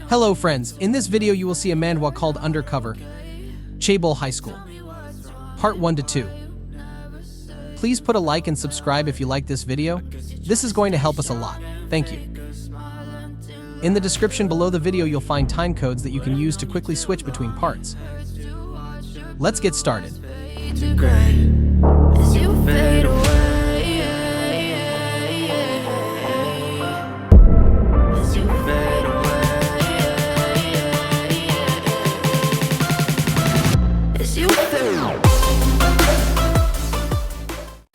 Hello friends, in this video you will see a manhwa called Undercover, Chaebol High School, Part 1 to 2. Please put a like and subscribe if you like this video. This is going to help us a lot. Thank you. In the description below the video you'll find time codes that you can use to quickly switch between parts. Let's get started.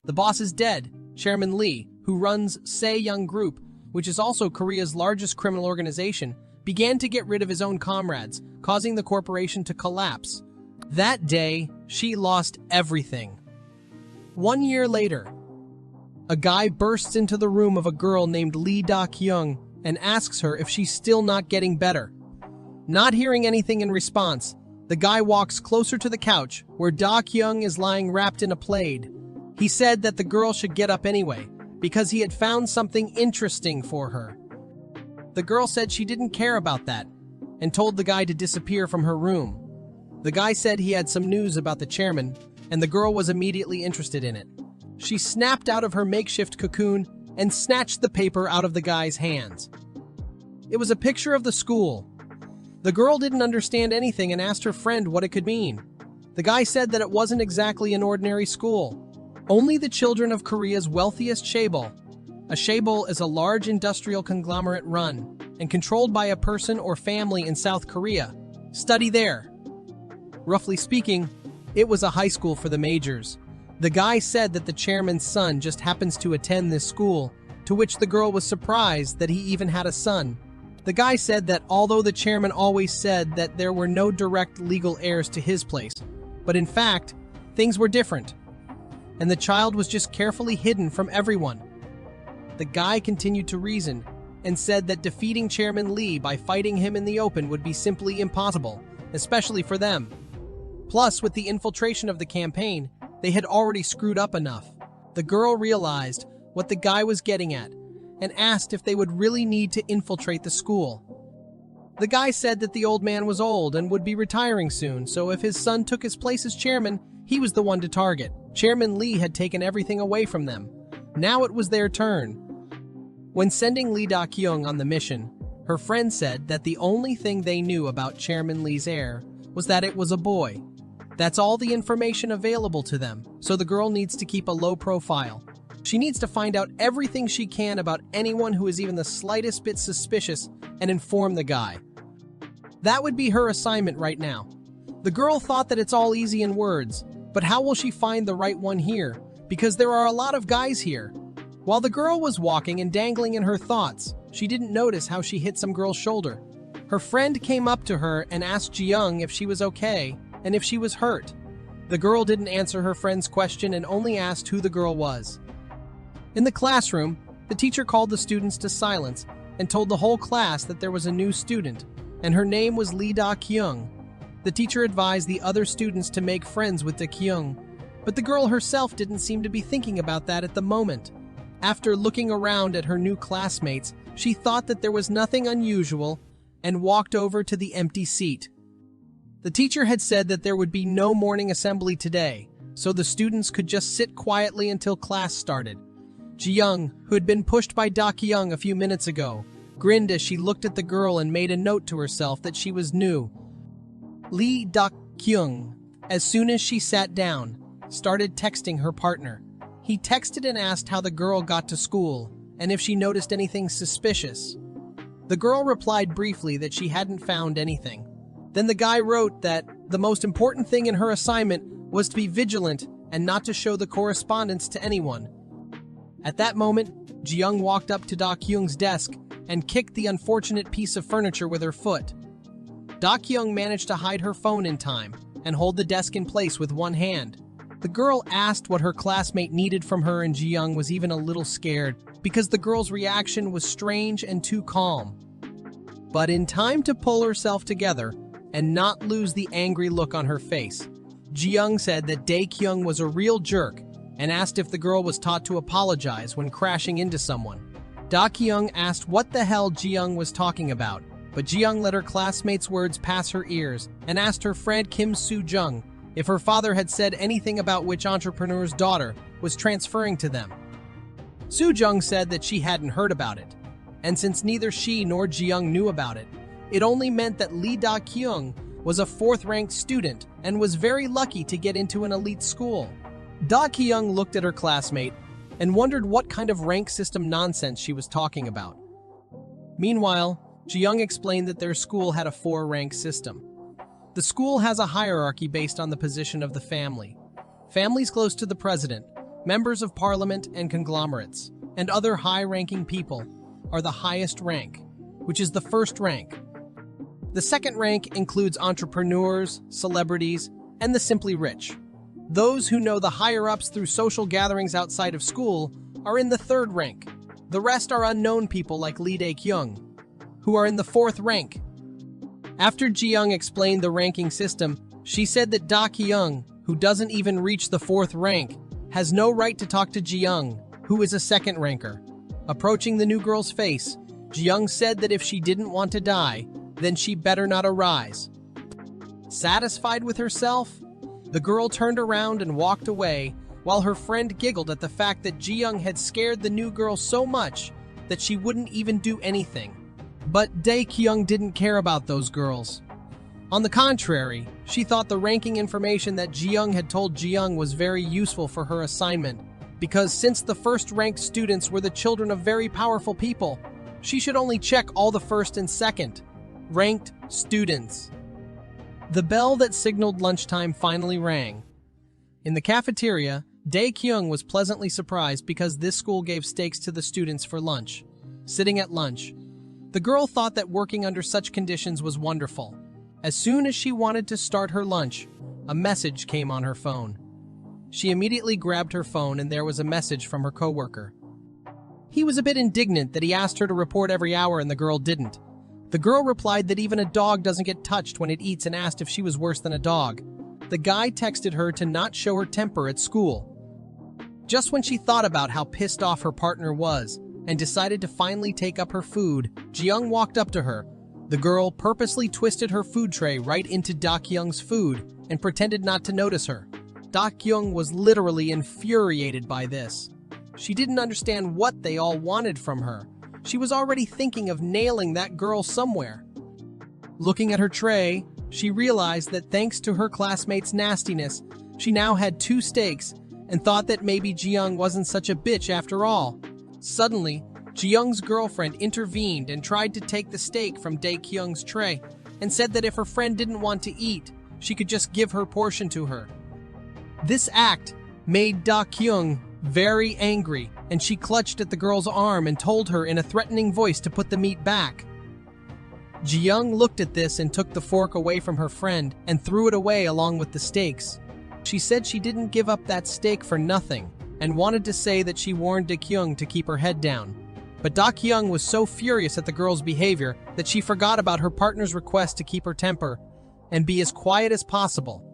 The boss is dead. Chairman Lee, who runs Se-young Group, which is also Korea's largest criminal organization, began to get rid of his own comrades, causing the corporation to collapse. That day, she lost everything. 1 year later, a guy bursts into the room of a girl named Lee Da-kyung and asks her if she's still not getting better. Not hearing anything in response, the guy walks closer to the couch where Da-kyung is lying wrapped in a plaid. He said that the girl should get up anyway, because he had found something interesting for her. The girl said she didn't care about that, and told the guy to disappear from her room. The guy said he had some news about the chairman, and the girl was immediately interested in it. She snapped out of her makeshift cocoon and snatched the paper out of the guy's hands. It was a picture of the school. The girl didn't understand anything and asked her friend what it could mean. The guy said that it wasn't exactly an ordinary school. Only the children of Korea's wealthiest Chaebol. A Chaebol is a large industrial conglomerate run and controlled by a person or family in South Korea. Study there. Roughly speaking, it was a high school for the majors. The guy said that the chairman's son just happens to attend this school, to which the girl was surprised that he even had a son. The guy said that although the chairman always said that there were no direct legal heirs to his place, but in fact, things were different, and the child was just carefully hidden from everyone. The guy continued to reason and said that defeating Chairman Lee by fighting him in the open would be simply impossible, especially for them. Plus, with the infiltration of the campaign, they had already screwed up enough. The girl realized what the guy was getting at and asked if they would really need to infiltrate the school. The guy said that the old man was old and would be retiring soon, so if his son took his place as chairman, he was the one to target. Chairman Lee had taken everything away from them. Now it was their turn. When sending Lee Da-kyung on the mission, her friend said that the only thing they knew about Chairman Lee's heir was that it was a boy. That's all the information available to them, so the girl needs to keep a low profile. She needs to find out everything she can about anyone who is even the slightest bit suspicious and inform the guy. That would be her assignment right now. The girl thought that it's all easy in words, but how will she find the right one here? Because there are a lot of guys here. While the girl was walking and dangling in her thoughts, she didn't notice how she hit some girl's shoulder. Her friend came up to her and asked Ji-young if she was okay and if she was hurt. The girl didn't answer her friend's question and only asked who the girl was. In the classroom, the teacher called the students to silence and told the whole class that there was a new student, and her name was Lee Da-kyung. The teacher advised the other students to make friends with Da-kyung, but the girl herself didn't seem to be thinking about that at the moment. After looking around at her new classmates, she thought that there was nothing unusual and walked over to the empty seat. The teacher had said that there would be no morning assembly today, so the students could just sit quietly until class started. Ji-young, who had been pushed by Da-kyung a few minutes ago, grinned as she looked at the girl and made a note to herself that she was new. Lee Da-kyung, as soon as she sat down, started texting her partner. He texted and asked how the girl got to school and if she noticed anything suspicious. The girl replied briefly that she hadn't found anything. Then the guy wrote that the most important thing in her assignment was to be vigilant and not to show the correspondence to anyone. At that moment, Ji-young walked up to Da-kyung's desk and kicked the unfortunate piece of furniture with her foot. Da-kyung managed to hide her phone in time and hold the desk in place with one hand. The girl asked what her classmate needed from her, and Ji-young was even a little scared because the girl's reaction was strange and too calm. But in time to pull herself together and not lose the angry look on her face, Ji-young said that Da-kyung was a real jerk and asked if the girl was taught to apologize when crashing into someone. Da-kyung asked what the hell Ji-young was talking about, But Ji-young let her classmates' words pass her ears and asked her friend Kim Soo-jung if her father had said anything about which entrepreneur's daughter was transferring to them. Soo-jung said that she hadn't heard about it, and since neither she nor Ji-young knew about it, it only meant that Lee Da-kyung was a 4th-ranked student and was very lucky to get into an elite school. Da-kyung looked at her classmate and wondered what kind of rank system nonsense she was talking about. Meanwhile, Ji-young explained that their school had a 4-rank system. The school has a hierarchy based on the position of the family. Families close to the president, members of parliament and conglomerates, and other high-ranking people are the highest rank, which is the 1st rank. The 2nd rank includes entrepreneurs, celebrities, and the simply rich. Those who know the higher-ups through social gatherings outside of school are in the 3rd rank. The rest are unknown people like Lee Da-kyung, who are in the 4th rank. After Ji-young explained the ranking system, she said that Da-kyung, who doesn't even reach the 4th rank, has no right to talk to Ji-young, who is a 2nd ranker. Approaching the new girl's face, Ji-young said that if she didn't want to die, then she better not arise. Satisfied with herself, the girl turned around and walked away, while her friend giggled at the fact that Ji-young had scared the new girl so much that she wouldn't even do anything. But Da-kyung didn't care about those girls. On the contrary, she thought the ranking information that Ji-young had told Ji-young was very useful for her assignment, because since the 1st-ranked students were the children of very powerful people, she should only check all the 1st and 2nd ranked students. The bell that signaled lunchtime finally rang. In the cafeteria, Da-kyung was pleasantly surprised because this school gave steaks to the students for lunch. Sitting at lunch, the girl thought that working under such conditions was wonderful. As soon as she wanted to start her lunch, a message came on her phone. She immediately grabbed her phone and there was a message from her coworker. He was a bit indignant that he asked her to report every hour and the girl didn't. The girl replied that even a dog doesn't get touched when it eats and asked if she was worse than a dog. The guy texted her to not show her temper at school. Just when she thought about how pissed off her partner was and decided to finally take up her food, Ji-young walked up to her. The girl purposely twisted her food tray right into Da-kyung's food and pretended not to notice her. Da-kyung was literally infuriated by this. She didn't understand what they all wanted from her. She was already thinking of nailing that girl somewhere. Looking at her tray, she realized that thanks to her classmates' nastiness, she now had 2 steaks and thought that maybe Ji-young wasn't such a bitch after all. Suddenly, Ji-young's girlfriend intervened and tried to take the steak from Da-kyung's tray and said that if her friend didn't want to eat, she could just give her portion to her. This act made Da-kyung very angry, and she clutched at the girl's arm and told her in a threatening voice to put the meat back. Ji-young looked at this and took the fork away from her friend and threw it away along with the steaks. She said she didn't give up that steak for nothing and wanted to say that she warned Da-kyung to keep her head down. But Da-kyung was so furious at the girl's behavior that she forgot about her partner's request to keep her temper and be as quiet as possible.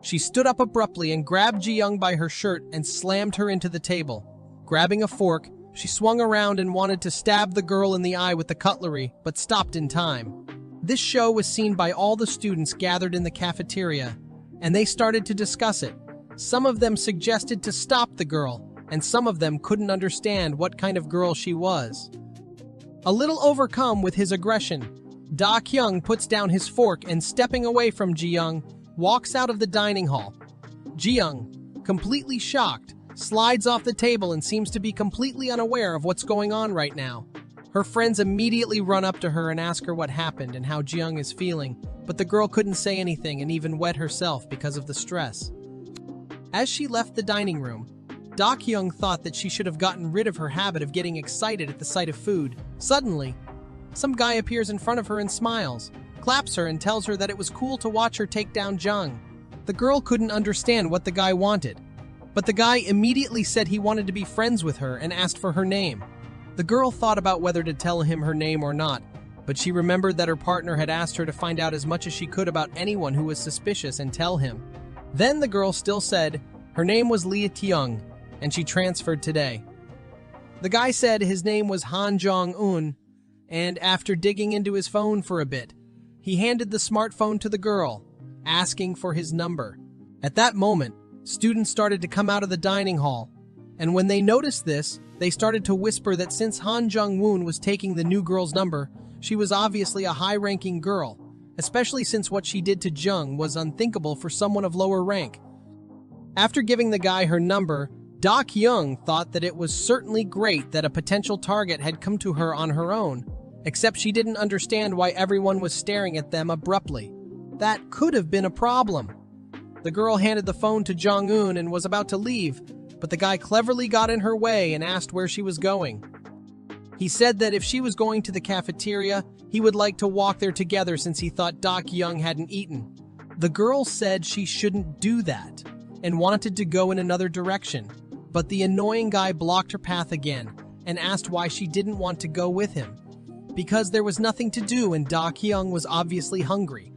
She stood up abruptly and grabbed Ji-young by her shirt and slammed her into the table. Grabbing a fork, she swung around and wanted to stab the girl in the eye with the cutlery, but stopped in time. This show was seen by all the students gathered in the cafeteria, and they started to discuss it. Some of them suggested to stop the girl, and some of them couldn't understand what kind of girl she was. A little overcome with his aggression, Da-kyung puts down his fork and, stepping away from Ji-young, walks out of the dining hall. Ji-young, completely shocked, slides off the table and seems to be completely unaware of what's going on right now. Her friends immediately run up to her and ask her what happened and how Ji-young is feeling, but the girl couldn't say anything and even wet herself because of the stress. As she left the dining room, Da-kyung thought that she should have gotten rid of her habit of getting excited at the sight of food. Suddenly, some guy appears in front of her and smiles, claps her and tells her that it was cool to watch her take down Jung. The girl couldn't understand what the guy wanted, but the guy immediately said he wanted to be friends with her and asked for her name. The girl thought about whether to tell him her name or not, but she remembered that her partner had asked her to find out as much as she could about anyone who was suspicious and tell him. Then the girl still said her name was Lee Tae-young, and she transferred today. The guy said his name was Han Jong-un, and after digging into his phone for a bit, he handed the smartphone to the girl, asking for his number. At that moment, students started to come out of the dining hall, and when they noticed this, they started to whisper that since Han Jung-woon was taking the new girl's number, she was obviously a high-ranking girl, especially since what she did to Jung was unthinkable for someone of lower rank. After giving the guy her number, Da Kyung thought that it was certainly great that a potential target had come to her on her own, except she didn't understand why everyone was staring at them abruptly. That could have been a problem. The girl handed the phone to Jong-un and was about to leave, but the guy cleverly got in her way and asked where she was going. He said that if she was going to the cafeteria, he would like to walk there together since he thought Da Kyung hadn't eaten. The girl said she shouldn't do that and wanted to go in another direction, but the annoying guy blocked her path again and asked why she didn't want to go with him. Because there was nothing to do and Da Kyung was obviously hungry.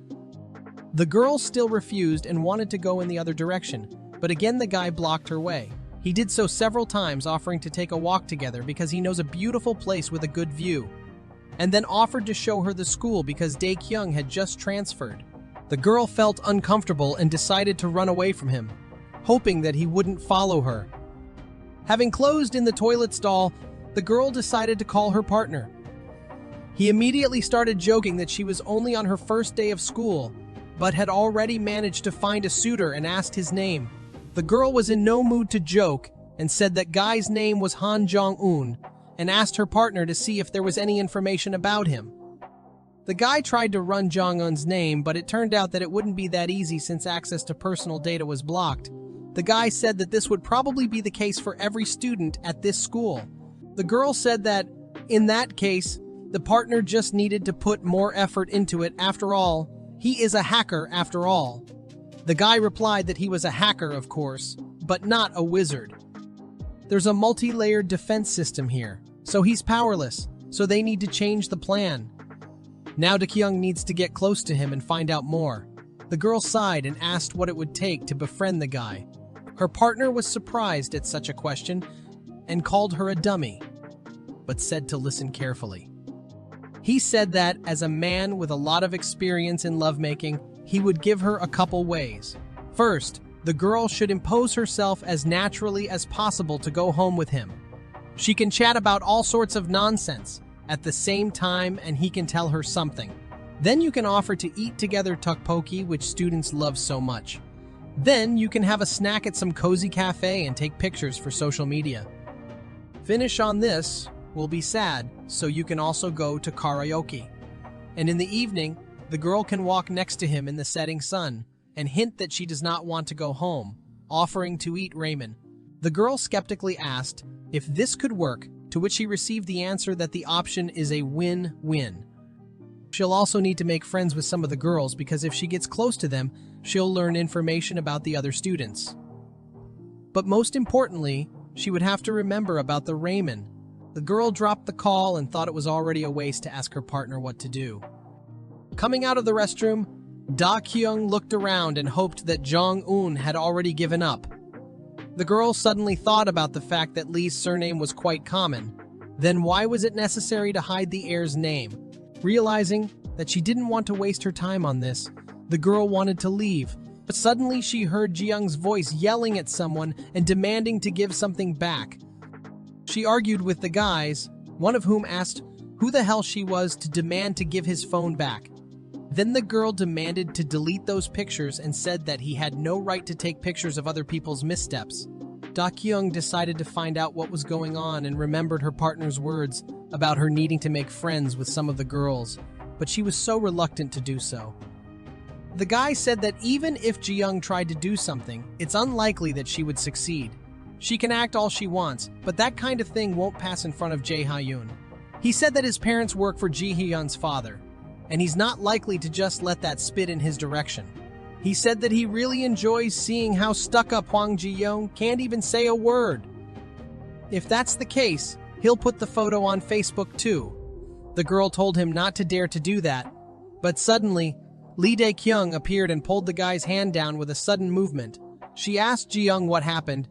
The girl still refused and wanted to go in the other direction, but again the guy blocked her way. He did so several times, offering to take a walk together because he knows a beautiful place with a good view, and then offered to show her the school because Dae Kyung had just transferred. The girl felt uncomfortable and decided to run away from him, hoping that he wouldn't follow her. Having closed in the toilet stall, the girl decided to call her partner. He immediately started joking that she was only on her first day of school, but had already managed to find a suitor and asked his name. The girl was in no mood to joke and said that guy's name was Han Jong-un and asked her partner to see if there was any information about him. The guy tried to run Jong-un's name, but it turned out that it wouldn't be that easy since access to personal data was blocked. The guy said that this would probably be the case for every student at this school. The girl said that, in that case, the partner just needed to put more effort into it. After all, he is a hacker after all. The guy replied that he was a hacker, of course, but not a wizard. There's a multi-layered defense system here, so he's powerless, so they need to change the plan. Now Dae Kyung needs to get close to him and find out more. The girl sighed and asked what it would take to befriend the guy. Her partner was surprised at such a question and called her a dummy, but said to listen carefully. He said that, as a man with a lot of experience in lovemaking, he would give her a couple ways. First, the girl should impose herself as naturally as possible to go home with him. She can chat about all sorts of nonsense at the same time and he can tell her something. Then you can offer to eat together tteokbokki, which students love so much. Then you can have a snack at some cozy cafe and take pictures for social media. Finish on this will be sad, so you can also go to karaoke. And in the evening, the girl can walk next to him in the setting sun and hint that she does not want to go home, offering to eat ramen. The girl skeptically asked if this could work, to which he received the answer that the option is a win-win. She'll also need to make friends with some of the girls because if she gets close to them, she'll learn information about the other students. But most importantly, she would have to remember about the ramen. The girl dropped the call and thought it was already a waste to ask her partner what to do. Coming out of the restroom, Da Kyung looked around and hoped that Jong-un had already given up. The girl suddenly thought about the fact that Lee's surname was quite common. Then why was it necessary to hide the heir's name? Realizing that she didn't want to waste her time on this, the girl wanted to leave, but suddenly she heard Ji-young's voice yelling at someone and demanding to give something back. She argued with the guys, one of whom asked who the hell she was to demand to give his phone back. Then the girl demanded to delete those pictures and said that he had no right to take pictures of other people's missteps. Da Kyung decided to find out what was going on and remembered her partner's words about her needing to make friends with some of the girls, but she was so reluctant to do so. The guy said that even if Ji-young tried to do something, it's unlikely that she would succeed. She can act all she wants, but that kind of thing won't pass in front of Jae Ha-yoon. He said that his parents work for Ji Hee-yeon's father, and he's not likely to just let that spit in his direction. He said that he really enjoys seeing how stuck-up Hwang Ji-young can't even say a word. If that's the case, he'll put the photo on Facebook too. The girl told him not to dare to do that, but suddenly, Lee Dae-kyung appeared and pulled the guy's hand down with a sudden movement. She asked Ji-young what happened,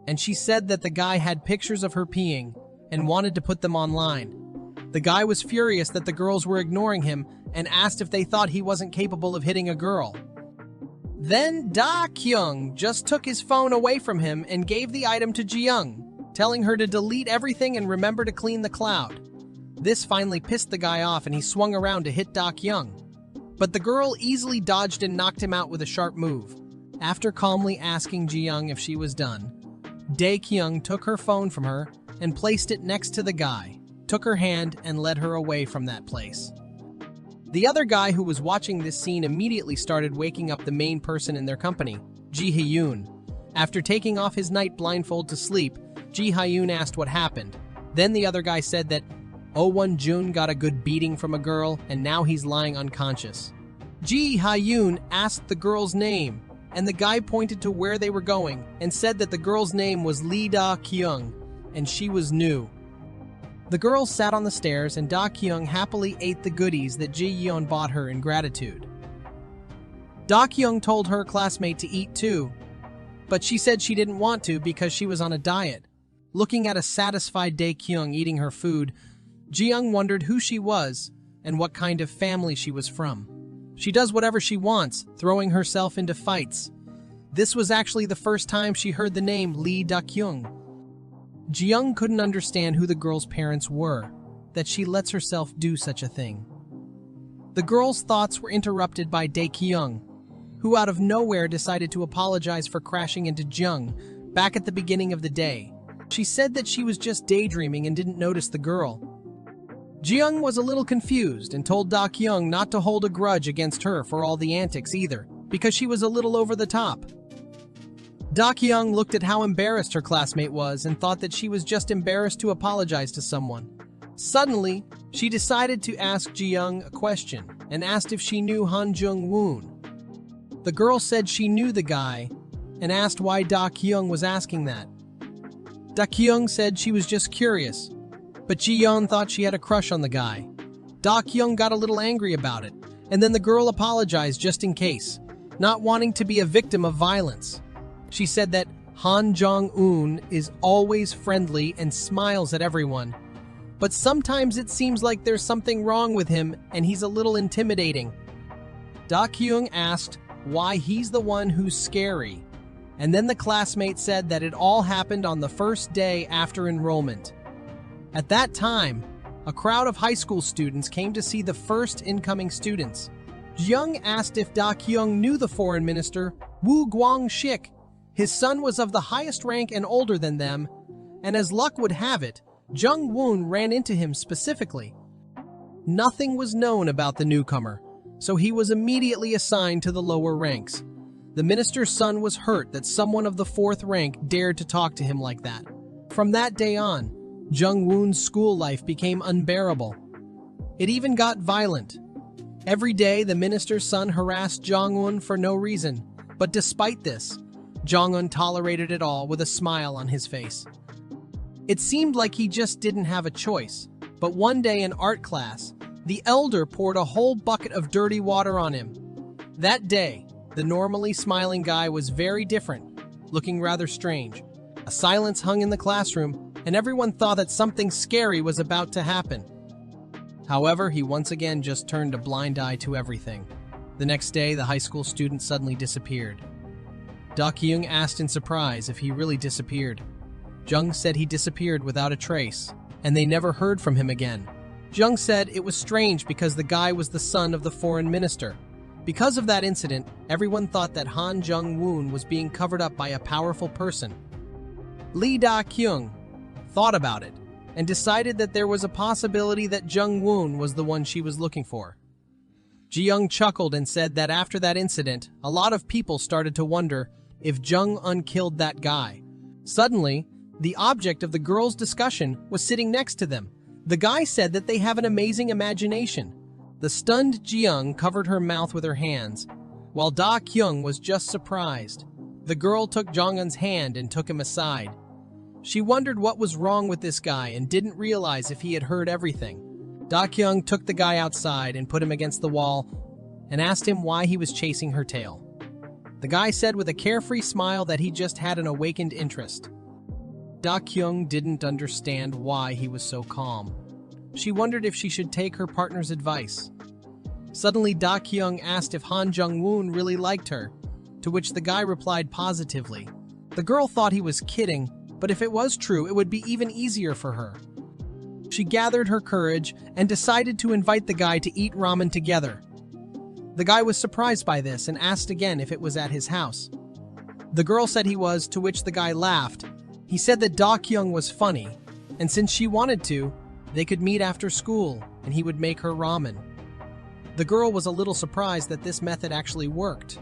and she said that the guy had pictures of her peeing and wanted to put them online. The guy was furious that the girls were ignoring him and asked if they thought he wasn't capable of hitting a girl. Then Da Kyung just took his phone away from him and gave the item to Ji-young, telling her to delete everything and remember to clean the cloud. This finally pissed the guy off and he swung around to hit Da Kyung. But the girl easily dodged and knocked him out with a sharp move. After calmly asking Ji-young if she was done, Da Kyung took her phone from her and placed it next to the guy, took her hand and led her away from that place. The other guy who was watching this scene immediately started waking up the main person in their company, Ji Hyun. After taking off his night blindfold to sleep, Ji Hyun asked what happened. Then the other guy said that Oh Won-jun got a good beating from a girl and now he's lying unconscious. Ji Hyun asked the girl's name, and the guy pointed to where they were going and said that the girl's name was Lee Da Kyung, and she was new. The girl sat on the stairs and Da Kyung happily ate the goodies that Ji Yeon bought her in gratitude. Da Kyung told her classmate to eat too, but she said she didn't want to because she was on a diet. Looking at a satisfied Da Kyung eating her food, Ji-young wondered who she was and what kind of family she was from. She does whatever she wants, throwing herself into fights. This was actually the first time she heard the name Lee Da-kyung. Ji-young couldn't understand who the girl's parents were, that she lets herself do such a thing. The girl's thoughts were interrupted by Da-kyung, who out of nowhere decided to apologize for crashing into Jung back at the beginning of the day. She said that she was just daydreaming and didn't notice the girl. Ji-young was a little confused and told Da Kyung not to hold a grudge against her for all the antics either, because she was a little over the top. Da Kyung looked at how embarrassed her classmate was and thought that she was just embarrassed to apologize to someone. Suddenly, she decided to ask Ji-young a question and asked if she knew Han Jung-woon. The girl said she knew the guy and asked why Da Kyung was asking that. Da Kyung said she was just curious, but Ji-yeon thought she had a crush on the guy. Da Kyung got a little angry about it, and then the girl apologized just in case, not wanting to be a victim of violence. She said that Han Jong-un is always friendly and smiles at everyone, but sometimes it seems like there's something wrong with him and he's a little intimidating. Da Kyung asked why he's the one who's scary, and then the classmate said that it all happened on the first day after enrollment. At that time, a crowd of high school students came to see the first incoming students. Jung asked if Da Kyung knew the foreign minister, Woo Guang-shik. His son was of the highest rank and older than them, and as luck would have it, Jung-woon ran into him specifically. Nothing was known about the newcomer, so he was immediately assigned to the lower ranks. The minister's son was hurt that someone of the fourth rank dared to talk to him like that. From that day on, Jung-woon's school life became unbearable. It even got violent. Every day, the minister's son harassed Jong-un for no reason, but despite this, Jong-un tolerated it all with a smile on his face. It seemed like he just didn't have a choice, but one day in art class, the elder poured a whole bucket of dirty water on him. That day, the normally smiling guy was very different, looking rather strange. A silence hung in the classroom, and everyone thought that something scary was about to happen. However, he once again just turned a blind eye to everything. The next day, the high school student suddenly disappeared. Da Kyung asked in surprise if he really disappeared. Jung said he disappeared without a trace, and they never heard from him again. Jung said it was strange because the guy was the son of the foreign minister. Because of that incident, everyone thought that Han Jung-woon was being covered up by a powerful person. Lee Da Kyung thought about it and decided that there was a possibility that Jung-woon was the one she was looking for. Ji-young chuckled and said that after that incident, a lot of people started to wonder if Jung-un killed that guy. Suddenly, the object of the girls' discussion was sitting next to them. The guy said that they have an amazing imagination. The stunned Ji-young covered her mouth with her hands, while Da Kyung was just surprised. The girl took Jong-un's hand and took him aside. She wondered what was wrong with this guy and didn't realize if he had heard everything. Da Kyung took the guy outside and put him against the wall and asked him why he was chasing her tail. The guy said with a carefree smile that he just had an awakened interest. Da Kyung didn't understand why he was so calm. She wondered if she should take her partner's advice. Suddenly, Da Kyung asked if Han Jung-woon really liked her, to which the guy replied positively. The girl thought he was kidding, but if it was true, it would be even easier for her. She gathered her courage and decided to invite the guy to eat ramen together. The guy was surprised by this and asked again if it was at his house. The girl said he was, to which the guy laughed. He said that Da Kyung was funny, and since she wanted to, they could meet after school and he would make her ramen. The girl was a little surprised that this method actually worked.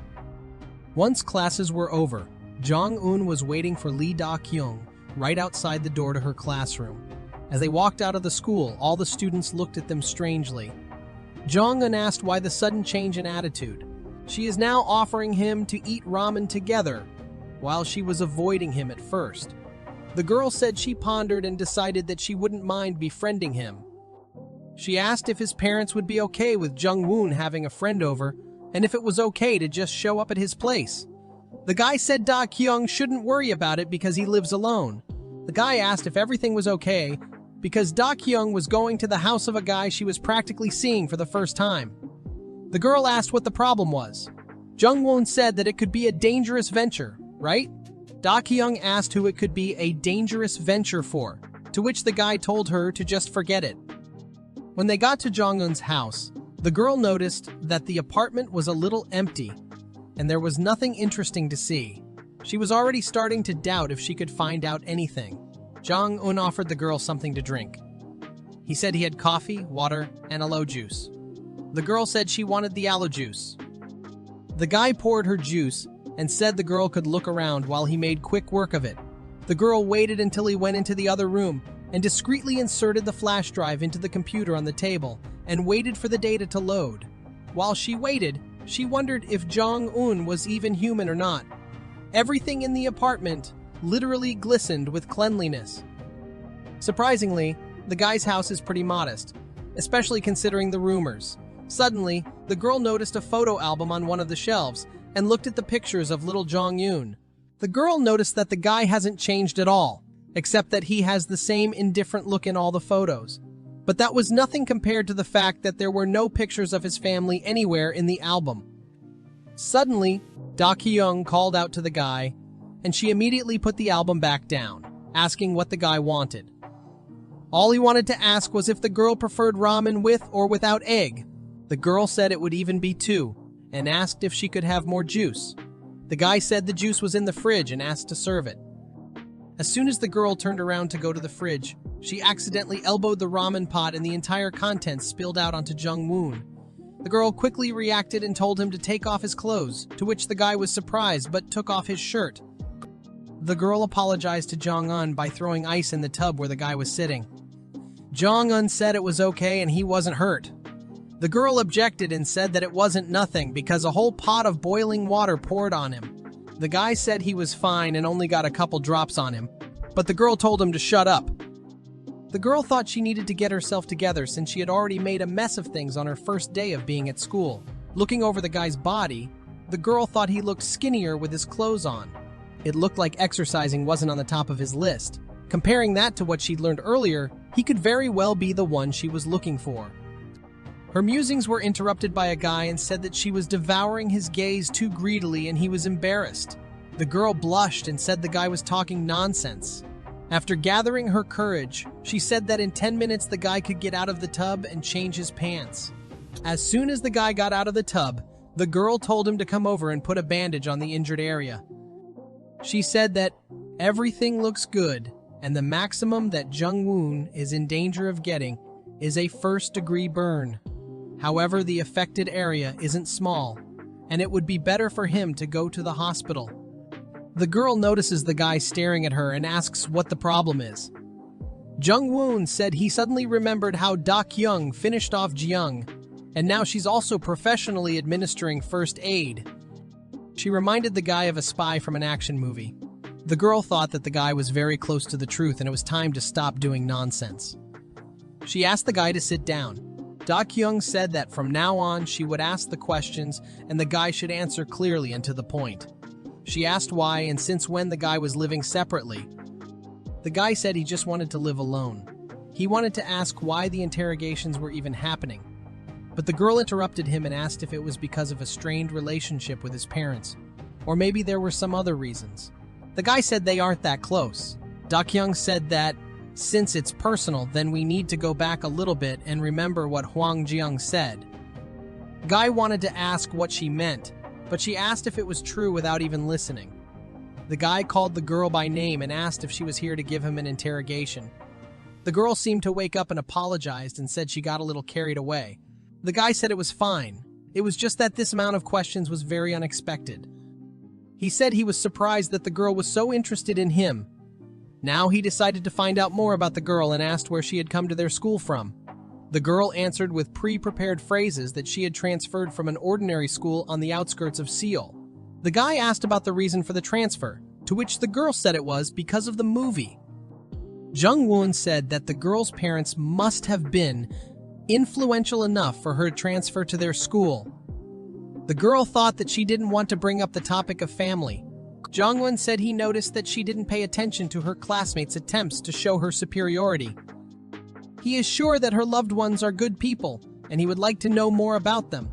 Once classes were over, Jong-un was waiting for Lee Da-kyung right outside the door to her classroom. As they walked out of the school, all the students looked at them strangely. Jong-un asked why the sudden change in attitude. She is now offering him to eat ramen together, while she was avoiding him at first. The girl said she pondered and decided that she wouldn't mind befriending him. She asked if his parents would be okay with Jung-woon having a friend over, and if it was okay to just show up at his place. The guy said Da-kyung shouldn't worry about it because he lives alone. The guy asked if everything was okay because Da-kyung was going to the house of a guy she was practically seeing for the first time. The girl asked what the problem was. Jung-woon said that it could be a dangerous venture, right? Da-kyung asked who it could be a dangerous venture for, to which the guy told her to just forget it. When they got to Jong-un's house, the girl noticed that the apartment was a little empty, and there was nothing interesting to see. She was already starting to doubt if she could find out anything. Jong-un offered the girl something to drink. He said he had coffee, water, and aloe juice. The girl said she wanted the aloe juice. The guy poured her juice and said the girl could look around while he made quick work of it. The girl waited until he went into the other room and discreetly inserted the flash drive into the computer on the table and waited for the data to load. While she waited, she wondered if Jong-un was even human or not. Everything in the apartment literally glistened with cleanliness. Surprisingly, the guy's house is pretty modest, especially considering the rumors. Suddenly, the girl noticed a photo album on one of the shelves and looked at the pictures of little Jong-un. The girl noticed that the guy hasn't changed at all, except that he has the same indifferent look in all the photos. But that was nothing compared to the fact that there were no pictures of his family anywhere in the album. Suddenly, Da-kyung called out to the guy, and she immediately put the album back down, asking what the guy wanted. All he wanted to ask was if the girl preferred ramen with or without egg. The girl said it would even be 2, and asked if she could have more juice. The guy said the juice was in the fridge and asked to serve it. As soon as the girl turned around to go to the fridge, she accidentally elbowed the ramen pot and the entire contents spilled out onto Jung-woon. The girl quickly reacted and told him to take off his clothes, to which the guy was surprised but took off his shirt. The girl apologized to Jong-un by throwing ice in the tub where the guy was sitting. Jong-un said it was okay and he wasn't hurt. The girl objected and said that it wasn't nothing because a whole pot of boiling water poured on him. The guy said he was fine and only got a couple drops on him, but the girl told him to shut up. The girl thought she needed to get herself together since she had already made a mess of things on her first day of being at school. Looking over the guy's body, the girl thought he looked skinnier with his clothes on. It looked like exercising wasn't on the top of his list. Comparing that to what she'd learned earlier, he could very well be the one she was looking for. Her musings were interrupted by a guy and said that she was devouring his gaze too greedily and he was embarrassed. The girl blushed and said the guy was talking nonsense. After gathering her courage, she said that in 10 minutes the guy could get out of the tub and change his pants. As soon as the guy got out of the tub, the girl told him to come over and put a bandage on the injured area. She said that everything looks good and the maximum that Jung-woon is in danger of getting is a first-degree burn. However, the affected area isn't small, and it would be better for him to go to the hospital. The girl notices the guy staring at her and asks what the problem is. Jung-woon said he suddenly remembered how Da-kyung finished off Jiyoung, and now she's also professionally administering first aid. She reminded the guy of a spy from an action movie. The girl thought that the guy was very close to the truth and it was time to stop doing nonsense. She asked the guy to sit down. Da-kyung said that from now on she would ask the questions and the guy should answer clearly and to the point. She asked why and since when the guy was living separately. The guy said he just wanted to live alone. He wanted to ask why the interrogations were even happening. But the girl interrupted him and asked if it was because of a strained relationship with his parents, or maybe there were some other reasons. The guy said they aren't that close. Da-kyung said that, since it's personal, then we need to go back a little bit and remember what Hwang Jiyoung said. Guy wanted to ask what she meant, but she asked if it was true without even listening. The guy called the girl by name and asked if she was here to give him an interrogation. The girl seemed to wake up and apologized and said she got a little carried away. The guy said it was fine. It was just that this amount of questions was very unexpected. He said he was surprised that the girl was so interested in him. Now he decided to find out more about the girl and asked where she had come to their school from. The girl answered with pre-prepared phrases that she had transferred from an ordinary school on the outskirts of Seoul. The guy asked about the reason for the transfer, to which the girl said it was because of the movie. Jung-woon said that the girl's parents must have been influential enough for her to transfer to their school. The girl thought that she didn't want to bring up the topic of family. Jung-woon said he noticed that she didn't pay attention to her classmates' attempts to show her superiority. He is sure that her loved ones are good people, and he would like to know more about them.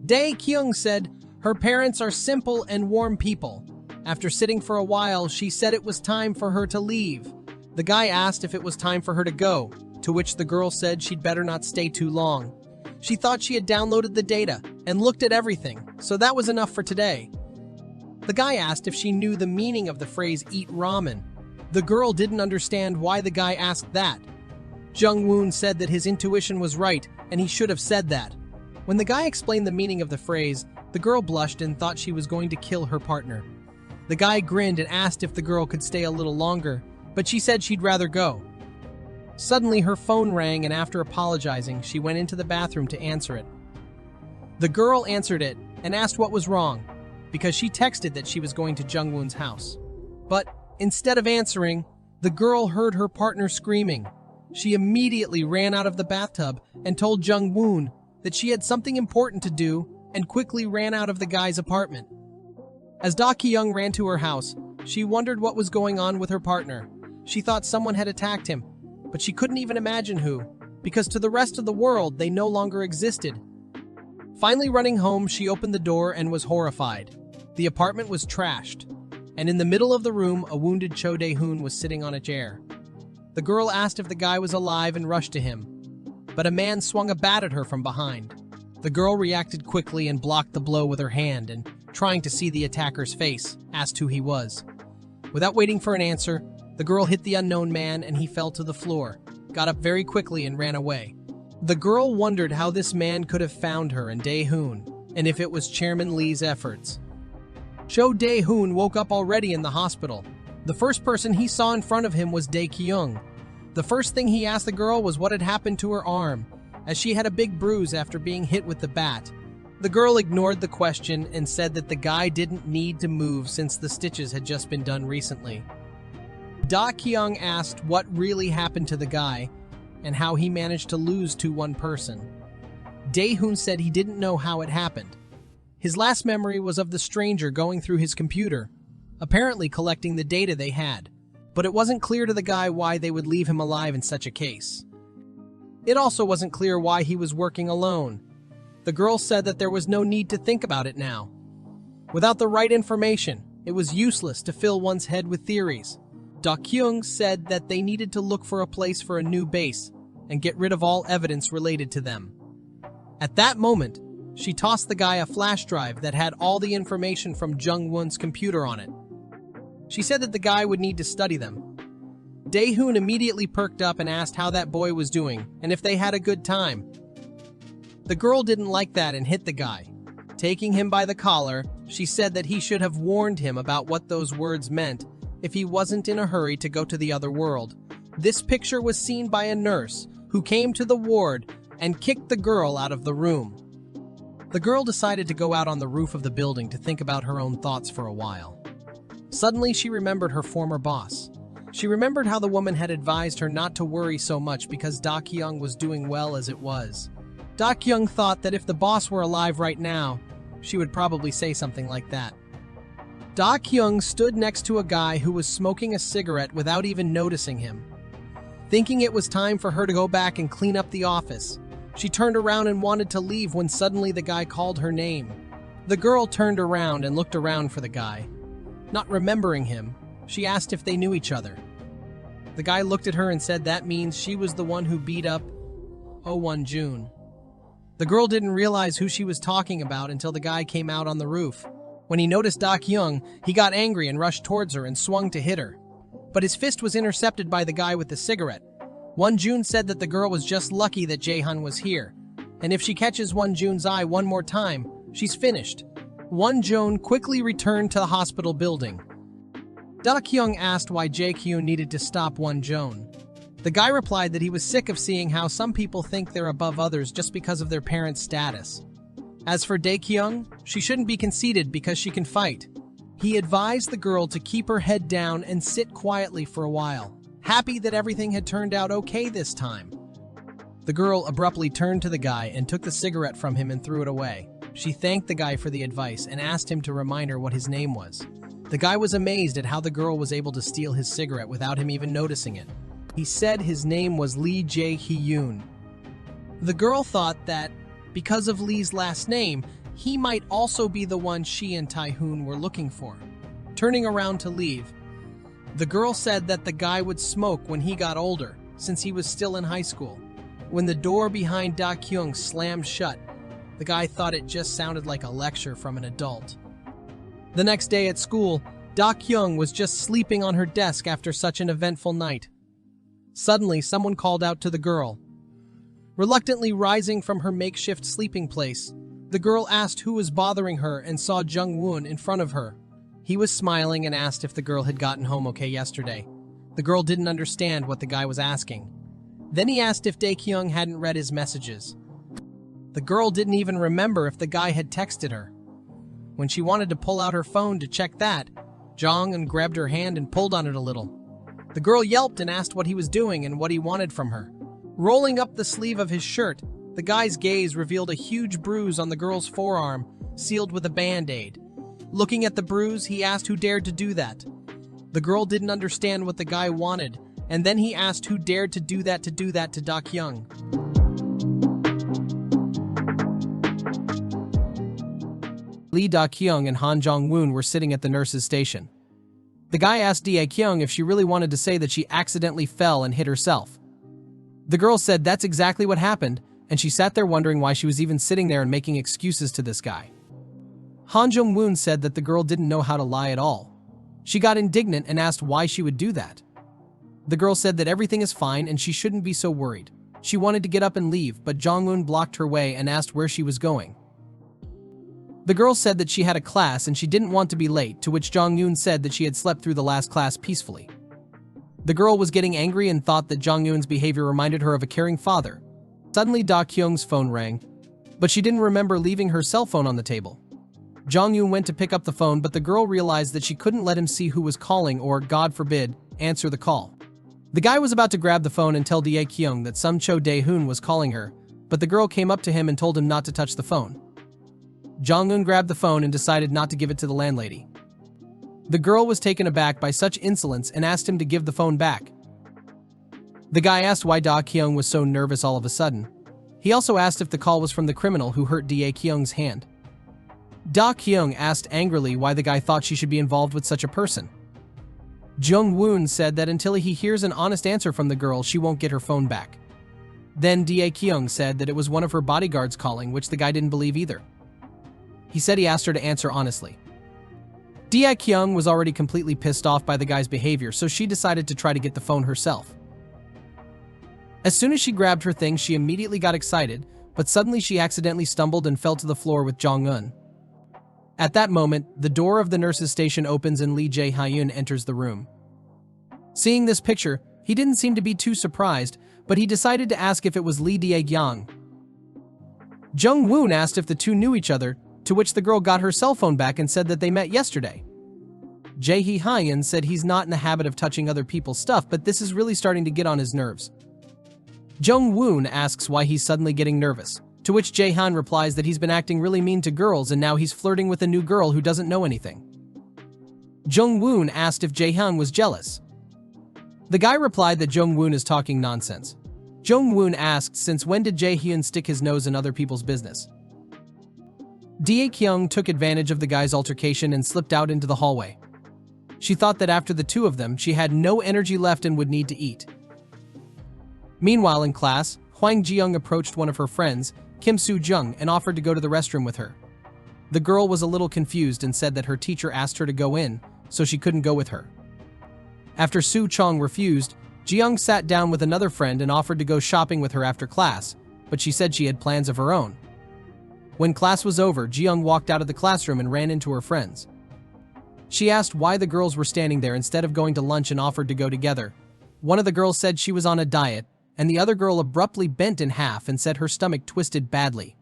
Dae-kyung said her parents are simple and warm people. After sitting for a while, she said it was time for her to leave. The guy asked if it was time for her to go, to which the girl said she'd better not stay too long. She thought she had downloaded the data and looked at everything, so that was enough for today. The guy asked if she knew the meaning of the phrase "eat ramen." The girl didn't understand why the guy asked that. Jung-woon said that his intuition was right and he should have said that. When the guy explained the meaning of the phrase, the girl blushed and thought she was going to kill her partner. The guy grinned and asked if the girl could stay a little longer, but she said she'd rather go. Suddenly, her phone rang, and after apologizing, she went into the bathroom to answer it. The girl answered it and asked what was wrong, because she texted that she was going to Jung-woon's house. But instead of answering, the girl heard her partner screaming. She immediately ran out of the bathtub and told Jung-woon that she had something important to do and quickly ran out of the guy's apartment. As Da-kyung ran to her house, she wondered what was going on with her partner. She thought someone had attacked him, but she couldn't even imagine who, because to the rest of the world, they no longer existed. Finally running home, she opened the door and was horrified. The apartment was trashed, and in the middle of the room, a wounded Cho Dae-hoon was sitting on a chair. The girl asked if the guy was alive and rushed to him, but a man swung a bat at her from behind. The girl reacted quickly and blocked the blow with her hand and, trying to see the attacker's face, asked who he was. Without waiting for an answer, the girl hit the unknown man and he fell to the floor, got up very quickly and ran away. The girl wondered how this man could have found her and Dae-hoon, and if it was Chairman Lee's efforts. Cho Dae-hoon woke up already in the hospital. The first person he saw in front of him was Dae-kyung. The first thing he asked the girl was what had happened to her arm, as she had a big bruise after being hit with the bat. The girl ignored the question and said that the guy didn't need to move since the stitches had just been done recently. Da-kyung asked what really happened to the guy and how he managed to lose to one person. Dae-hoon said he didn't know how it happened. His last memory was of the stranger going through his computer, apparently collecting the data they had, but it wasn't clear to the guy why they would leave him alive in such a case. It also wasn't clear why he was working alone. The girl said that there was no need to think about it now. Without the right information, it was useless to fill one's head with theories. Da-kyung said that they needed to look for a place for a new base and get rid of all evidence related to them. At that moment, she tossed the guy a flash drive that had all the information from Jung-woon's computer on it. She said that the guy would need to study them. Dae-hoon immediately perked up and asked how that boy was doing and if they had a good time. The girl didn't like that and hit the guy. Taking him by the collar, she said that he should have warned him about what those words meant if he wasn't in a hurry to go to the other world. This picture was seen by a nurse who came to the ward and kicked the girl out of the room. The girl decided to go out on the roof of the building to think about her own thoughts for a while. Suddenly, she remembered her former boss. She remembered how the woman had advised her not to worry so much because Da-kyung was doing well as it was. Da-kyung thought that if the boss were alive right now, she would probably say something like that. Da-kyung stood next to a guy who was smoking a cigarette without even noticing him. Thinking it was time for her to go back and clean up the office, she turned around and wanted to leave when suddenly the guy called her name. The girl turned around and looked around for the guy. Not remembering him, she asked if they knew each other. The guy looked at her and said that means she was the one who beat up June. The girl didn't realize who she was talking about until the guy came out on the roof. When he noticed Da-kyung, he got angry and rushed towards her and swung to hit her. But his fist was intercepted by the guy with the cigarette. June said that the girl was just lucky that Jae-han was here, and if she catches June's eye one more time, she's finished. June quickly returned to the hospital building. Da-kyung asked why Jae-kyung needed to stop June. The guy replied that he was sick of seeing how some people think they're above others just because of their parents' status. As for Dae-kyung, she shouldn't be conceited because she can fight. He advised the girl to keep her head down and sit quietly for a while, happy that everything had turned out okay this time. The girl abruptly turned to the guy and took the cigarette from him and threw it away. She thanked the guy for the advice and asked him to remind her what his name was. The guy was amazed at how the girl was able to steal his cigarette without him even noticing it. He said his name was Lee Jae-hyun. The girl thought that, because of Lee's last name, he might also be the one she and Tae-hoon were looking for. Turning around to leave, the girl said that the guy would smoke when he got older, since he was still in high school. When the door behind Da-kyung slammed shut, the guy thought it just sounded like a lecture from an adult. The next day at school, Da-kyung was just sleeping on her desk after such an eventful night. Suddenly, someone called out to the girl. Reluctantly rising from her makeshift sleeping place, the girl asked who was bothering her and saw Jung-woon in front of her. He was smiling and asked if the girl had gotten home okay yesterday. The girl didn't understand what the guy was asking. Then he asked if Dae-kyung hadn't read his messages. The girl didn't even remember if the guy had texted her. When she wanted to pull out her phone to check that, Jong-un grabbed her hand and pulled on it a little. The girl yelped and asked what he was doing and what he wanted from her. Rolling up the sleeve of his shirt, the guy's gaze revealed a huge bruise on the girl's forearm, sealed with a band-aid. Looking at the bruise, he asked who dared to do that. The girl didn't understand what the guy wanted, and then he asked who dared to do that to Da-kyung. Lee Da-kyung and Han Jong-woon were sitting at the nurse's station. The guy asked Dae-kyung if she really wanted to say that she accidentally fell and hit herself. The girl said that's exactly what happened, and she sat there wondering why she was even sitting there and making excuses to this guy. Han Jong-woon said that the girl didn't know how to lie at all. She got indignant and asked why she would do that. The girl said that everything is fine and she shouldn't be so worried. She wanted to get up and leave, but Jong-un blocked her way and asked where she was going. The girl said that she had a class and she didn't want to be late, to which Jong-un said that she had slept through the last class peacefully. The girl was getting angry and thought that Jong-un's behavior reminded her of a caring father. Suddenly Da-kyung's phone rang, but she didn't remember leaving her cell phone on the table. Jong-un went to pick up the phone, but the girl realized that she couldn't let him see who was calling or, God forbid, answer the call. The guy was about to grab the phone and tell Dae-kyung that some Cho Dae-hoon was calling her, but the girl came up to him and told him not to touch the phone. Jong-un grabbed the phone and decided not to give it to the landlady. The girl was taken aback by such insolence and asked him to give the phone back. The guy asked why Da-kyung was so nervous all of a sudden. He also asked if the call was from the criminal who hurt Dae-kyung's hand. Da-kyung asked angrily why the guy thought she should be involved with such a person. Jung-woon said that until he hears an honest answer from the girl, she won't get her phone back. Then Dae-kyung said that it was one of her bodyguards calling, which the guy didn't believe either. He said he asked her to answer honestly. Dae-kyung was already completely pissed off by the guy's behavior, so she decided to try to get the phone herself. As soon as she grabbed her things, she immediately got excited, but suddenly she accidentally stumbled and fell to the floor with Jong-un. At that moment, the door of the nurse's station opens and Lee Jae-hyun enters the room. Seeing this picture, he didn't seem to be too surprised, but he decided to ask if it was Lee Dae-kyung. Jung-woon asked if the two knew each other, to which the girl got her cell phone back and said that they met yesterday. Jae-hyun said he's not in the habit of touching other people's stuff, but this is really starting to get on his nerves. Jung-woon asks why he's suddenly getting nervous, to which Jae-han replies that he's been acting really mean to girls and now he's flirting with a new girl who doesn't know anything. Jung-woon asked if Jae-han was jealous. The guy replied that Jung-woon is talking nonsense. Jung-woon asked since when did Jae-hyun stick his nose in other people's business. Dae-kyung took advantage of the guy's altercation and slipped out into the hallway. She thought that after the two of them, she had no energy left and would need to eat. Meanwhile in class, Hwang Ji-young approached one of her friends, Kim Soo-jung, and offered to go to the restroom with her. The girl was a little confused and said that her teacher asked her to go in, so she couldn't go with her. After Soo-chong refused, Ji-young sat down with another friend and offered to go shopping with her after class, but she said she had plans of her own. When class was over, Ji-young walked out of the classroom and ran into her friends. She asked why the girls were standing there instead of going to lunch and offered to go together. One of the girls said she was on a diet, and the other girl abruptly bent in half and said her stomach twisted badly.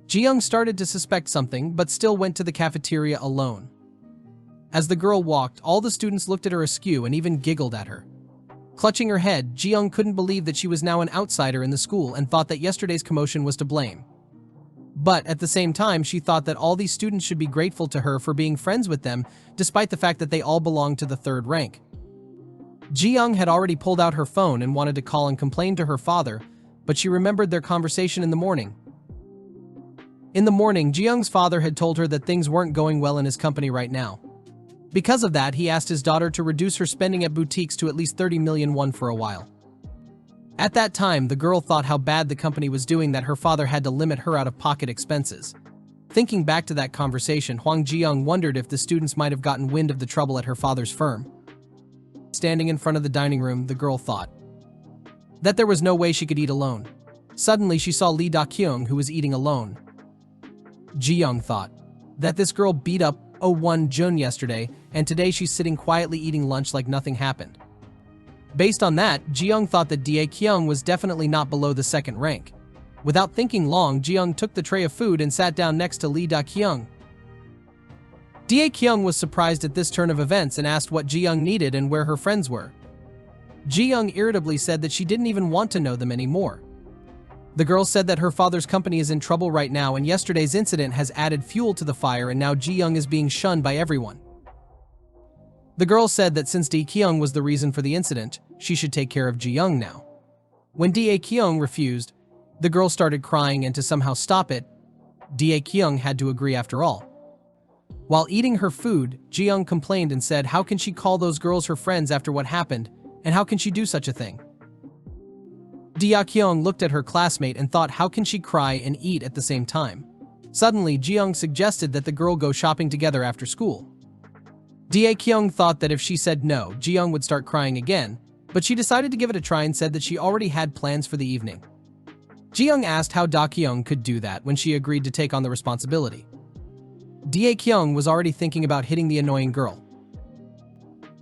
Ji-young started to suspect something, but still went to the cafeteria alone. As the girl walked, all the students looked at her askew and even giggled at her. Clutching her head, Ji-young couldn't believe that she was now an outsider in the school and thought that yesterday's commotion was to blame. But at the same time, she thought that all these students should be grateful to her for being friends with them, despite the fact that they all belonged to the third rank. Ji-young had already pulled out her phone and wanted to call and complain to her father, but she remembered their conversation in the morning. In the morning, Ji-young's father had told her that things weren't going well in his company right now. Because of that, he asked his daughter to reduce her spending at boutiques to at least 30 million won for a while. At that time, the girl thought how bad the company was doing that her father had to limit her out-of-pocket expenses. Thinking back to that conversation, Hwang Ji-young wondered if the students might have gotten wind of the trouble at her father's firm. Standing in front of the dining room, the girl thought that there was no way she could eat alone. Suddenly, she saw Lee Da-kyung, who was eating alone. Ji-young thought that this girl beat up Oh-won Jun yesterday, and today she's sitting quietly eating lunch like nothing happened. Based on that, Ji-young thought that Dae-kyung was definitely not below the second rank. Without thinking long, Ji-young took the tray of food and sat down next to Lee Da-kyung. Dae-kyung was surprised at this turn of events and asked what Ji-young needed and where her friends were. Ji-young irritably said that she didn't even want to know them anymore. The girl said that her father's company is in trouble right now and yesterday's incident has added fuel to the fire and now Ji-young is being shunned by everyone. The girl said that since Dae-kyung was the reason for the incident, she should take care of Ji-young now. When Dae-kyung refused, the girl started crying and to somehow stop it, Dae-kyung had to agree after all. While eating her food, Ji-young complained and said how can she call those girls her friends after what happened, and how can she do such a thing? Dae-kyung looked at her classmate and thought how can she cry and eat at the same time. Suddenly, Ji-young suggested that the girl go shopping together after school. Dae-kyung thought that if she said no, Ji-young would start crying again, but she decided to give it a try and said that she already had plans for the evening. Ji-young asked how Da-kyung could do that when she agreed to take on the responsibility. Dae-kyung was already thinking about hitting the annoying girl.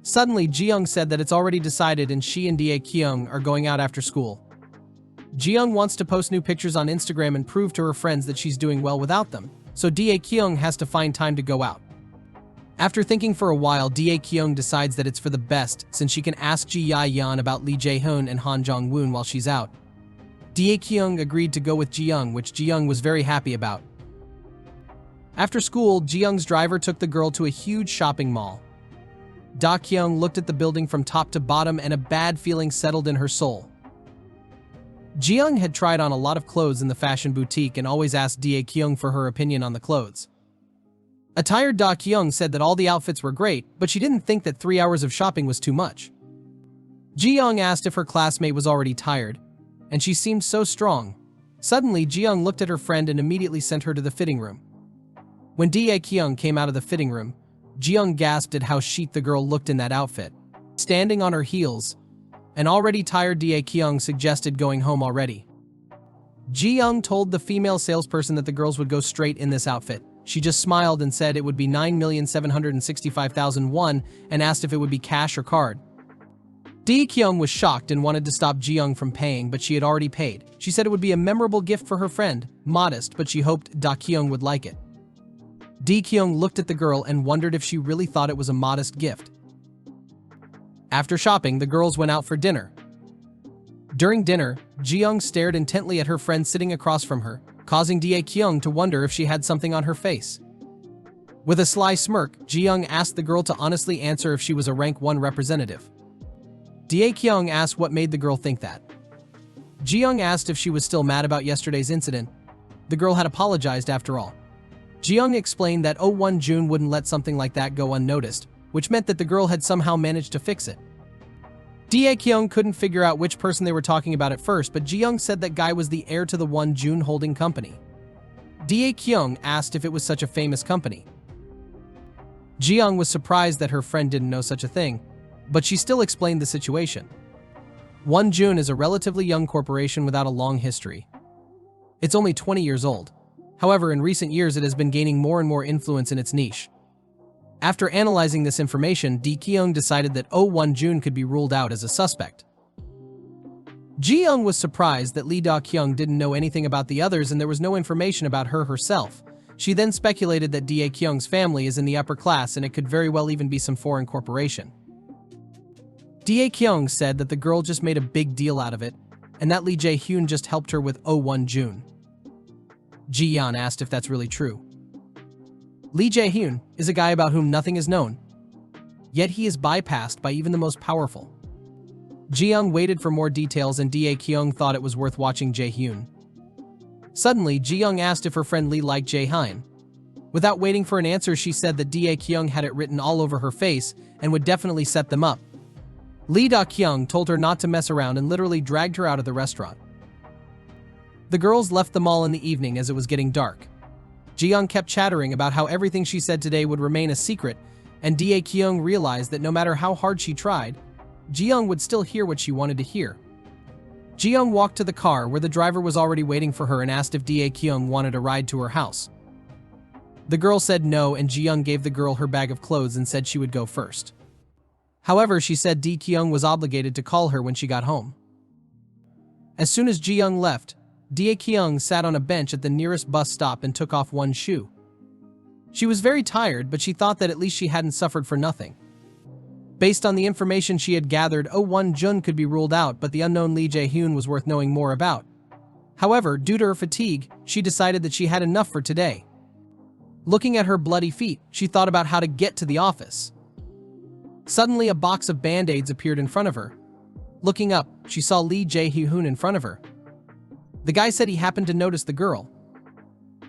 Suddenly, Ji-young said that it's already decided and she and Dae-kyung are going out after school. Ji-young wants to post new pictures on Instagram and prove to her friends that she's doing well without them, so Dae-kyung has to find time to go out. After thinking for a while, Dae-kyung decides that it's for the best since she can ask Ji Ya-yeon about Lee Jae-hoon and Han Jong-woon while she's out. Dae-kyung agreed to go with Ji-young, which Ji-young was very happy about. After school, Ji-young's driver took the girl to a huge shopping mall. Da-kyung looked at the building from top to bottom and a bad feeling settled in her soul. Ji-young had tried on a lot of clothes in the fashion boutique and always asked Dae-kyung for her opinion on the clothes. A tired Da-kyung said that all the outfits were great, but she didn't think that 3 hours of shopping was too much. Ji-young asked if her classmate was already tired, and she seemed so strong. Suddenly, Ji-young looked at her friend and immediately sent her to the fitting room. When Dae-kyung came out of the fitting room, Ji-young gasped at how chic the girl looked in that outfit. Standing on her heels, an already tired Dae-kyung suggested going home already. Ji-young told the female salesperson that the girls would go straight in this outfit. She just smiled and said it would be 9,765,000 won and asked if it would be cash or card. Dae-kyung was shocked and wanted to stop Ji-young from paying, but she had already paid. She said it would be a memorable gift for her friend, modest, but she hoped Da-kyung would like it. Dae-kyung looked at the girl and wondered if she really thought it was a modest gift. After shopping, the girls went out for dinner. During dinner, Ji-young stared intently at her friend sitting across from her, causing Dae-kyung to wonder if she had something on her face. With a sly smirk, Ji-young asked the girl to honestly answer if she was a rank 1 representative. Dae-kyung asked what made the girl think that. Ji-young asked if she was still mad about yesterday's incident. The girl had apologized after all. Ji-young explained that Won-jun wouldn't let something like that go unnoticed, which meant that the girl had somehow managed to fix it. Dae-kyung couldn't figure out which person they were talking about at first, but Ji-young said that guy was the heir to the Won-jun holding company. Dae-kyung asked if it was such a famous company. Ji-young was surprised that her friend didn't know such a thing, but she still explained the situation. Won-jun is a relatively young corporation without a long history. It's only 20 years old. However, in recent years it has been gaining more and more influence in its niche. After analyzing this information, Dae-kyung decided that Won-jun could be ruled out as a suspect. Ji-young was surprised that Lee Da-kyung didn't know anything about the others and there was no information about her herself. She then speculated that Dae-kyung's family is in the upper class and it could very well even be some foreign corporation. Dae-kyung said that the girl just made a big deal out of it, and that Lee Jae-hyun just helped her with Won-jun. Ji-yeon asked if that's really true. Lee Jae-hyun is a guy about whom nothing is known, yet he is bypassed by even the most powerful. Ji-young waited for more details and Dae-kyung thought it was worth watching Jae-hyun. Suddenly, Ji-young asked if her friend Lee liked Jae-hyun. Without waiting for an answer, she said that Dae-kyung had it written all over her face and would definitely set them up. Lee Da-kyung told her not to mess around and literally dragged her out of the restaurant. The girls left the mall in the evening as it was getting dark. Ji-young kept chattering about how everything she said today would remain a secret, and Dae-kyung realized that no matter how hard she tried, Ji-young would still hear what she wanted to hear. Ji-young walked to the car where the driver was already waiting for her and asked if Dae-kyung wanted a ride to her house. The girl said no, and Ji-young gave the girl her bag of clothes and said she would go first. However, she said Dae-kyung was obligated to call her when she got home. As soon as Ji-young left, Dae-kyung sat on a bench at the nearest bus stop and took off one shoe. She was very tired, but she thought that at least she hadn't suffered for nothing. Based on the information she had gathered, Won-jun could be ruled out, but the unknown Lee Jae-hyun was worth knowing more about. However, due to her fatigue, she decided that she had enough for today. Looking at her bloody feet, she thought about how to get to the office. Suddenly, a box of band-aids appeared in front of her. Looking up, she saw Lee Jae-hyun in front of her. The guy said he happened to notice the girl.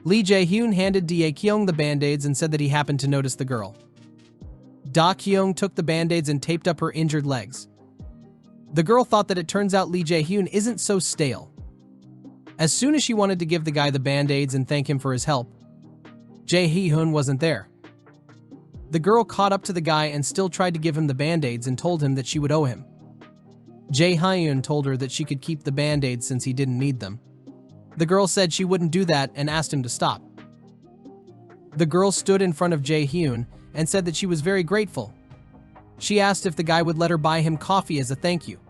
Lee Jae-hyun handed Dae-kyung the band-aids and said that he happened to notice the girl. Da-kyung took the band-aids and taped up her injured legs. The girl thought that it turns out Lee Jae-hyun isn't so stale. As soon as she wanted to give the guy the band-aids and thank him for his help, Jae-hyun wasn't there. The girl caught up to the guy and still tried to give him the band-aids and told him that she would owe him. Jae-hyun told her that she could keep the band-aids since he didn't need them. The girl said she wouldn't do that and asked him to stop. The girl stood in front of Jae-hyun and said that she was very grateful. She asked if the guy would let her buy him coffee as a thank you.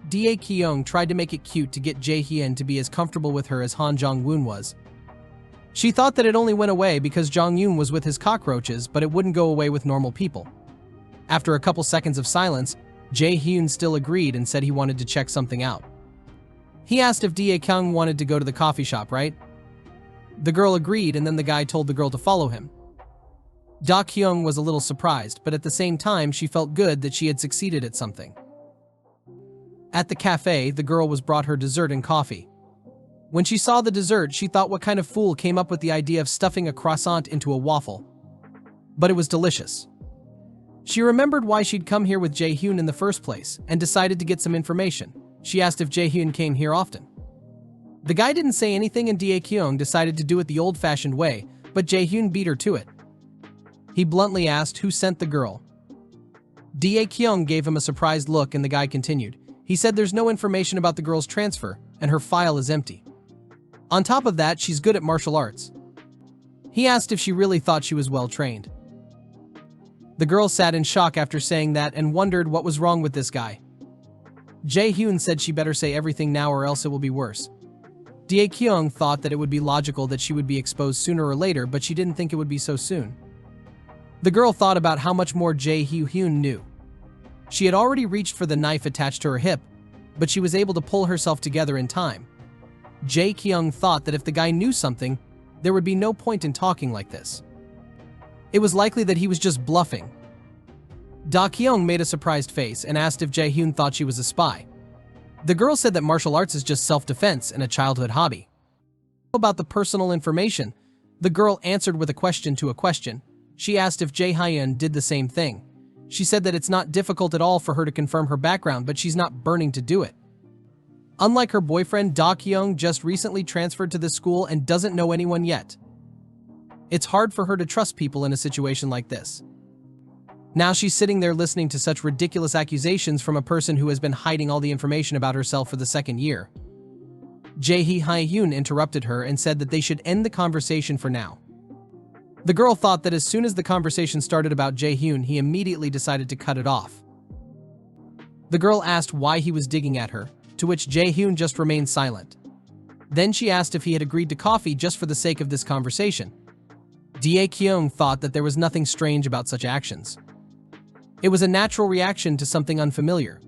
Dae-kyung tried to make it cute to get Jae-hyun to be as comfortable with her as Han Jong-woon was. She thought that it only went away because Jong-yoon was with his cockroaches, but it wouldn't go away with normal people. After a couple seconds of silence, Jae-hyun still agreed and said he wanted to check something out. He asked if Dae-kyung wanted to go to the coffee shop, right? The girl agreed, and then the guy told the girl to follow him. Da-kyung was a little surprised, but at the same time she felt good that she had succeeded at something. At the cafe, the girl was brought her dessert and coffee. When she saw the dessert, she thought what kind of fool came up with the idea of stuffing a croissant into a waffle. But it was delicious. She remembered why she'd come here with Jae-hyun in the first place and decided to get some information. She asked if Jae-hyun came here often. The guy didn't say anything and Dae-kyung decided to do it the old-fashioned way, but Jae-hyun beat her to it. He bluntly asked who sent the girl. Dae-kyung gave him a surprised look and the guy continued. He said there's no information about the girl's transfer and her file is empty. On top of that, she's good at martial arts. He asked if she really thought she was well trained. The girl sat in shock after saying that and wondered what was wrong with this guy. Jae-hyun said she better say everything now or else it will be worse. Dae-kyung thought that it would be logical that she would be exposed sooner or later, but she didn't think it would be so soon. The girl thought about how much more Jae-hyun knew. She had already reached for the knife attached to her hip, but she was able to pull herself together in time. Jae-kyung thought that if the guy knew something, there would be no point in talking like this. It was likely that he was just bluffing. Da Kyung made a surprised face and asked if Jae-hyun thought she was a spy. The girl said that martial arts is just self-defense and a childhood hobby. About the personal information, the girl answered with a question to a question. She asked if Jae-hyun did the same thing. She said that it's not difficult at all for her to confirm her background, but she's not burning to do it. Unlike her boyfriend, Da Kyung just recently transferred to this school and doesn't know anyone yet. It's hard for her to trust people in a situation like this. Now she's sitting there listening to such ridiculous accusations from a person who has been hiding all the information about herself for the second year. Jae-hyun interrupted her and said that they should end the conversation for now. The girl thought that as soon as the conversation started about Jae-hyun, he immediately decided to cut it off. The girl asked why he was digging at her, to which Jae-hyun just remained silent. Then she asked if he had agreed to coffee just for the sake of this conversation. Dae-kyung thought that there was nothing strange about such actions. It was a natural reaction to something unfamiliar.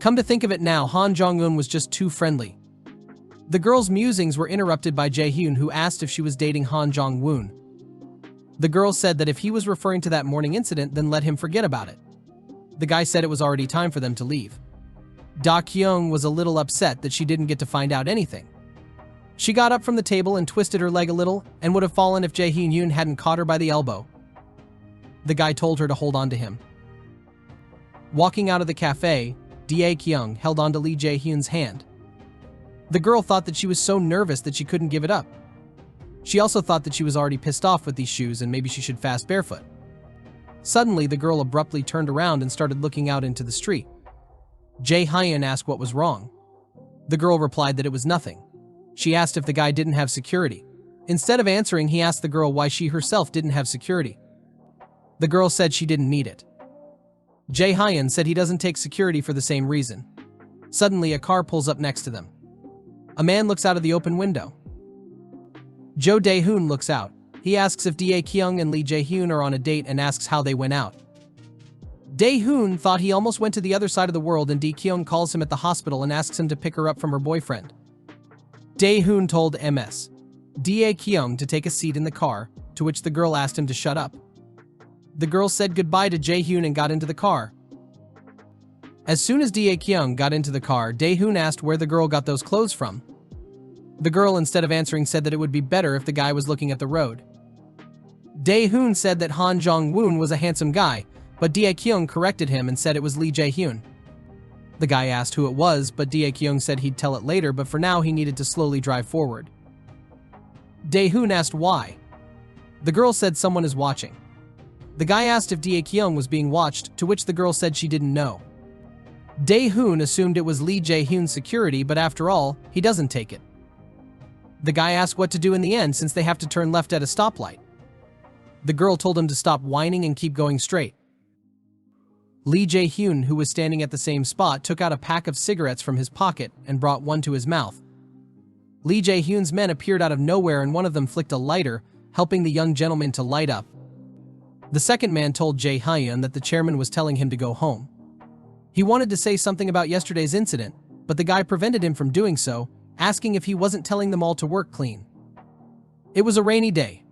Come to think of it now, Han Jong-un was just too friendly. The girl's musings were interrupted by Jae-hyun, who asked if she was dating Han Jong-woon. The girl said that if he was referring to that morning incident, then let him forget about it. The guy said it was already time for them to leave. Da Kyung was a little upset that she didn't get to find out anything. She got up from the table and twisted her leg a little and would have fallen if Jae-hyun hadn't caught her by the elbow. The guy told her to hold on to him. Walking out of the cafe, Dae-kyung held on to Lee Jae-hyun's hand. The girl thought that she was so nervous that she couldn't give it up. She also thought that she was already pissed off with these shoes and maybe she should fast barefoot. Suddenly, the girl abruptly turned around and started looking out into the street. Jae-hyun asked what was wrong. The girl replied that it was nothing. She asked if the guy didn't have security. Instead of answering, he asked the girl why she herself didn't have security. The girl said she didn't need it. Jae-hyun said he doesn't take security for the same reason. Suddenly, a car pulls up next to them. A man looks out of the open window. Jo Dae-hoon looks out. He asks if Dae-kyung and Lee Jae-hyun are on a date and asks how they went out. Dae-hoon thought he almost went to the other side of the world, and Dae-kyung calls him at the hospital and asks him to pick her up from her boyfriend. Dae-hoon told MS Dae-kyung to take a seat in the car, to which the girl asked him to shut up. The girl said goodbye to Jae-hyun and got into the car. As soon as Dae-kyung got into the car, Dae-hoon asked where the girl got those clothes from. The girl, instead of answering, said that it would be better if the guy was looking at the road. Dae-hoon said that Han Jong-woon was a handsome guy, but Dae-kyung corrected him and said it was Lee Jae-hyun. The guy asked who it was, but Dae-kyung said he'd tell it later, but for now he needed to slowly drive forward. Dae-hoon asked why. The girl said someone is watching. The guy asked if Dae-kyung was being watched, to which the girl said she didn't know. Dae-hoon assumed it was Lee Jae-hyun's security, but after all, he doesn't take it. The guy asked what to do in the end since they have to turn left at a stoplight. The girl told him to stop whining and keep going straight. Lee Jae-hyun, who was standing at the same spot, took out a pack of cigarettes from his pocket and brought one to his mouth. Lee Jae-hyun's men appeared out of nowhere and one of them flicked a lighter, helping the young gentleman to light up. The second man told Jae-hyun that the chairman was telling him to go home. He wanted to say something about yesterday's incident, but the guy prevented him from doing so, asking if he wasn't telling them all to work clean. It was a rainy day.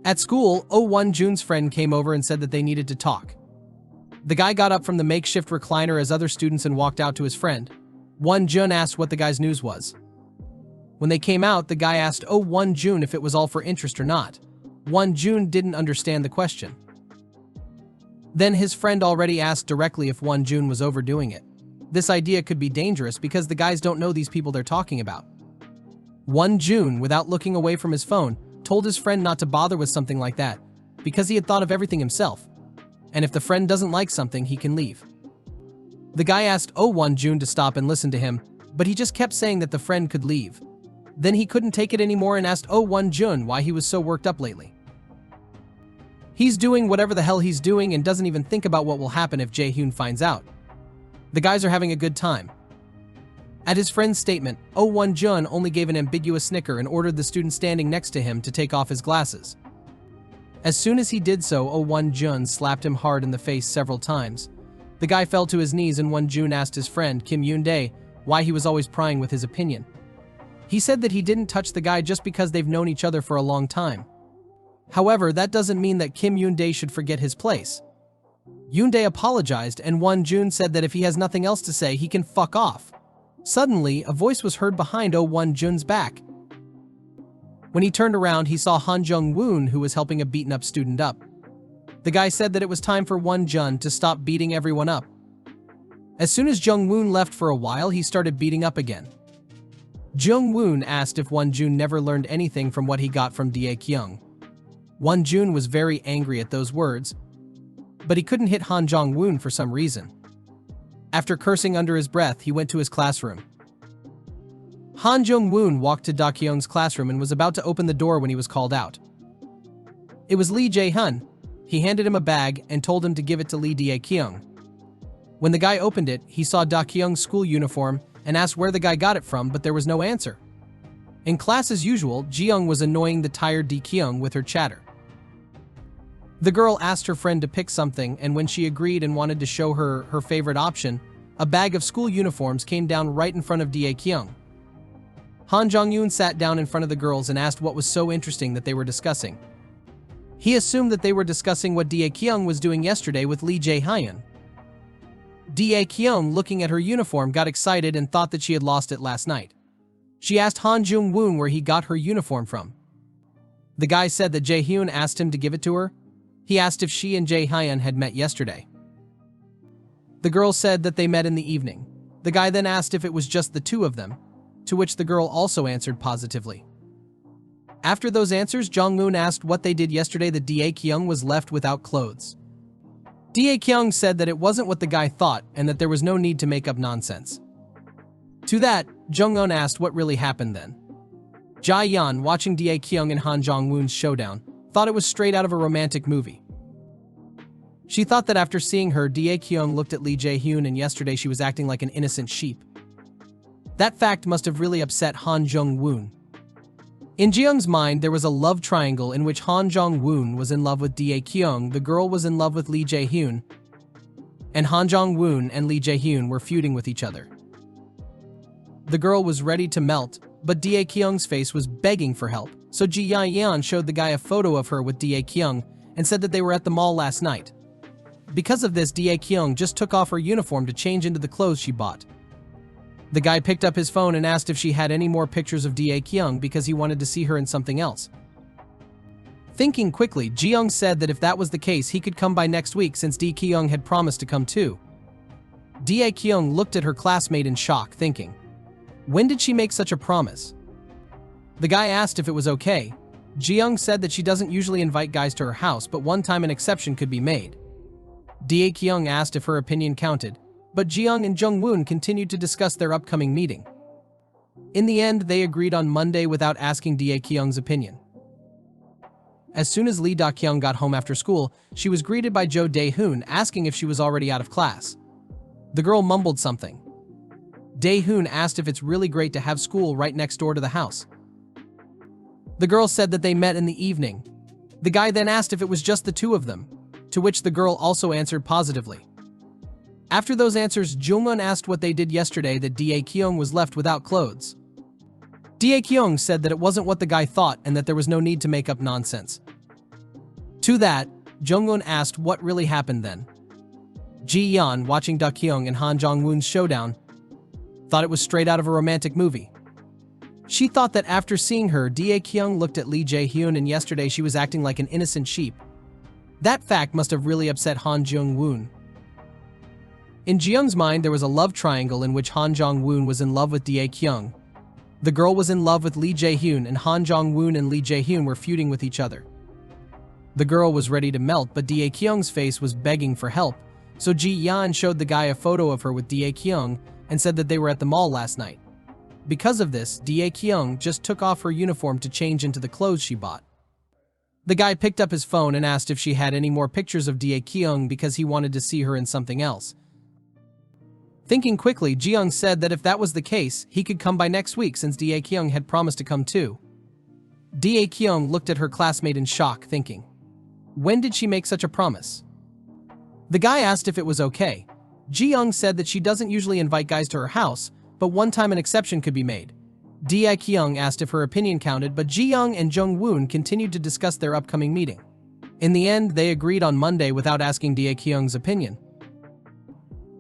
At school, Oh-won-jun's friend came over and said that they needed to talk. The guy got up from the makeshift recliner as other students and walked out to his friend. Won-jun asked what the guy's news was. When they came out, the guy asked Oh-won-jun if it was all for interest or not. Won-jun didn't understand the question. Then his friend already asked directly if Won-jun was overdoing it. This idea could be dangerous because the guys don't know these people they're talking about. Won-jun, without looking away from his phone, told his friend not to bother with something like that, because he had thought of everything himself. And if the friend doesn't like something, he can leave. The guy asked Oh-won-jun to stop and listen to him, but he just kept saying that the friend could leave. Then he couldn't take it anymore and asked Oh-won-jun why he was so worked up lately. He's doing whatever the hell he's doing and doesn't even think about what will happen if Jae-hyun finds out. The guys are having a good time. At his friend's statement, Oh-won-jun only gave an ambiguous snicker and ordered the student standing next to him to take off his glasses. As soon as he did so, Oh-won-jun slapped him hard in the face several times. The guy fell to his knees and Won-jun asked his friend, Kim Yoon-dae, why he was always prying with his opinion. He said that he didn't touch the guy just because they've known each other for a long time. However, that doesn't mean that Kim Yoon-dae should forget his place. Yoon-dae apologized and Won-jun said that if he has nothing else to say, he can fuck off. Suddenly, a voice was heard behind Won-jun's back. When he turned around, he saw Han Jung-woon, who was helping a beaten-up student up. The guy said that it was time for Won-jun to stop beating everyone up. As soon as Jung-woon left for a while, he started beating up again. Jung-woon asked if Won-jun never learned anything from what he got from Dae-kyung. Won-jun was very angry at those words, but he couldn't hit Han Jung-woon for some reason. After cursing under his breath, he went to his classroom. Han Jung-woon walked to Dae-kyung's classroom and was about to open the door when he was called out. It was Lee Jae-hyun. He handed him a bag and told him to give it to Lee Dae-kyung. When the guy opened it, he saw Dae-kyung's school uniform and asked where the guy got it from, but there was no answer. In class as usual, Ji-young was annoying the tired Dae-kyung with her chatter. The girl asked her friend to pick something, and when she agreed and wanted to show her her favorite option, a bag of school uniforms came down right in front of Dae-kyung. Han Jong-yoon sat down in front of the girls and asked what was so interesting that they were discussing. He assumed that they were discussing what Dae-kyung was doing yesterday with Lee Jae-hyun. Dae-kyung, looking at her uniform, got excited and thought that she had lost it last night. She asked Han Jung-woon where he got her uniform from. The guy said that Jae-hyun asked him to give it to her. He asked if she and Jae-hyun had met yesterday. The girl said that they met in the evening. The guy then asked if it was just the two of them, to which the girl also answered positively. After those answers, Jong-un asked what they did yesterday that Dae-kyung was left without clothes. Dae-kyung said that it wasn't what the guy thought and that there was no need to make up nonsense. To that, Jong-un asked what really happened then. Jae-yeon, watching Dae-kyung and Han Jong-woon's showdown, thought it was straight out of a romantic movie. She thought that after seeing her, Dae-kyung looked at Lee Jae-hyun and yesterday she was acting like an innocent sheep. That fact must have really upset Han Jung-woon. In Ji-young's mind, there was a love triangle in which Han Jong-woon was in love with Dae-kyung, the girl was in love with Lee Jae-hyun, and Han Jong-woon and Lee Jae-hyun were feuding with each other. The girl was ready to melt, but Dae-kyung's face was begging for help, so Ji Yae-yeon showed the guy a photo of her with Dae-kyung and said that they were at the mall last night. Because of this, Dae-kyung just took off her uniform to change into the clothes she bought. The guy picked up his phone and asked if she had any more pictures of Dae-kyung because he wanted to see her in something else. Thinking quickly, Ji-young said that if that was the case, he could come by next week since Dae-kyung had promised to come too. Dae-kyung looked at her classmate in shock, thinking, when did she make such a promise? The guy asked if it was okay. Ji-young said that she doesn't usually invite guys to her house, but one time an exception could be made. Dae-kyung asked if her opinion counted, but Ji-young and Jung-woon continued to discuss their upcoming meeting. In the end, they agreed on Monday without asking Dae-kyung's opinion. As soon as Lee Da-kyung got home after school, she was greeted by Jo Dae-hoon asking if she was already out of class. The girl mumbled something. Dae-hoon asked if it's really great to have school right next door to the house. The girl said that they met in the evening. The guy then asked if it was just the two of them, to which the girl also answered positively. After those answers, Jung-un asked what they did yesterday that Dae-kyung was left without clothes. Dae-kyung said that it wasn't what the guy thought and that there was no need to make up nonsense. To that, Jung-un asked what really happened then. Ji-yeon, watching Dae-kyung and Han Jong-woon's showdown, thought it was straight out of a romantic movie. She thought that after seeing her, Dae-kyung looked at Lee Jae-hyun and yesterday she was acting like an innocent sheep. That fact must have really upset Han Jung-woon. In Ji-young's mind, there was a love triangle in which Han Jong-woon was in love with Dae-kyung. The girl was in love with Lee Jae-hyun, and Han Jong-woon and Lee Jae-hyun were feuding with each other. The girl was ready to melt, but Dae-kyung's face was begging for help, so Ji-yeon showed the guy a photo of her with Dae-kyung and said that they were at the mall last night. Because of this, Dae-kyung just took off her uniform to change into the clothes she bought. The guy picked up his phone and asked if she had any more pictures of Dae-kyung because he wanted to see her in something else. Thinking quickly, Ji-young said that if that was the case, he could come by next week since Dae-kyung had promised to come too. Dae-kyung looked at her classmate in shock, thinking, when did she make such a promise? The guy asked if it was okay. Ji-young said that she doesn't usually invite guys to her house, but one time an exception could be made. Dae-kyung asked if her opinion counted, but Ji-young and Jung-woon continued to discuss their upcoming meeting. In the end, they agreed on Monday without asking Dae-kyung's opinion.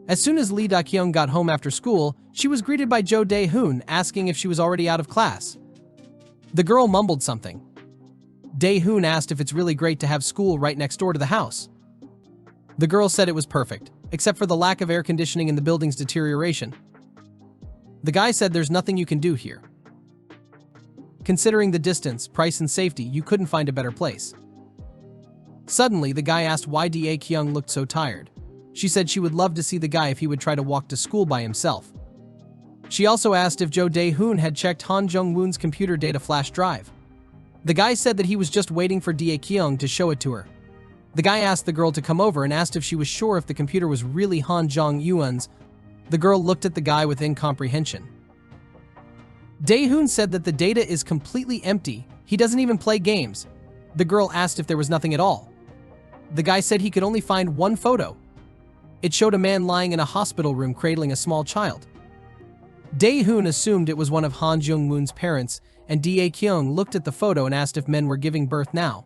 As soon as Lee Da-kyung got home after school, she was greeted by Jo Dae-hoon asking if she was already out of class. The girl mumbled something. Dae-hoon asked if it's really great to have school right next door to the house. The girl said it was perfect, except for the lack of air conditioning and the building's deterioration. The guy said there's nothing you can do here. Considering the distance, price and safety, you couldn't find a better place. Suddenly, the guy asked why Dae-kyung looked so tired. She said she would love to see the guy if he would try to walk to school by himself. She also asked if Jo Dae-hoon had checked Han Jung-woon's computer data flash drive. The guy said that he was just waiting for Dae-kyung to show it to her. The guy asked the girl to come over and asked if she was sure if the computer was really Han Jung-woon's. The girl looked at the guy with incomprehension. Dae-hoon said that the data is completely empty, he doesn't even play games. The girl asked if there was nothing at all. The guy said he could only find one photo. It showed a man lying in a hospital room cradling a small child. Dae-hoon assumed it was one of Han Jung-woon's parents, and Dae-kyung looked at the photo and asked if men were giving birth now.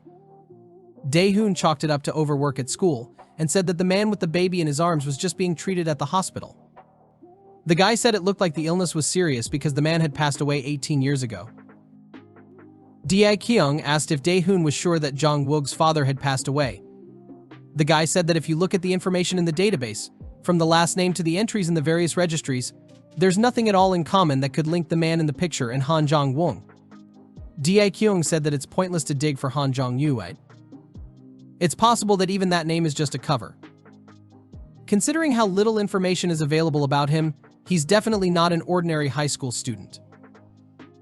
Dae-hoon chalked it up to overwork at school, and said that the man with the baby in his arms was just being treated at the hospital. The guy said it looked like the illness was serious because the man had passed away 18 years ago. Dae-kyung asked if Dae-hoon was sure that Jong-wook's father had passed away. The guy said that if you look at the information in the database, from the last name to the entries in the various registries, there's nothing at all in common that could link the man in the picture and Han Jong-wook. Dae-kyung said that it's pointless to dig for Han Jong-wook. It's possible that even that name is just a cover. Considering how little information is available about him, he's definitely not an ordinary high school student.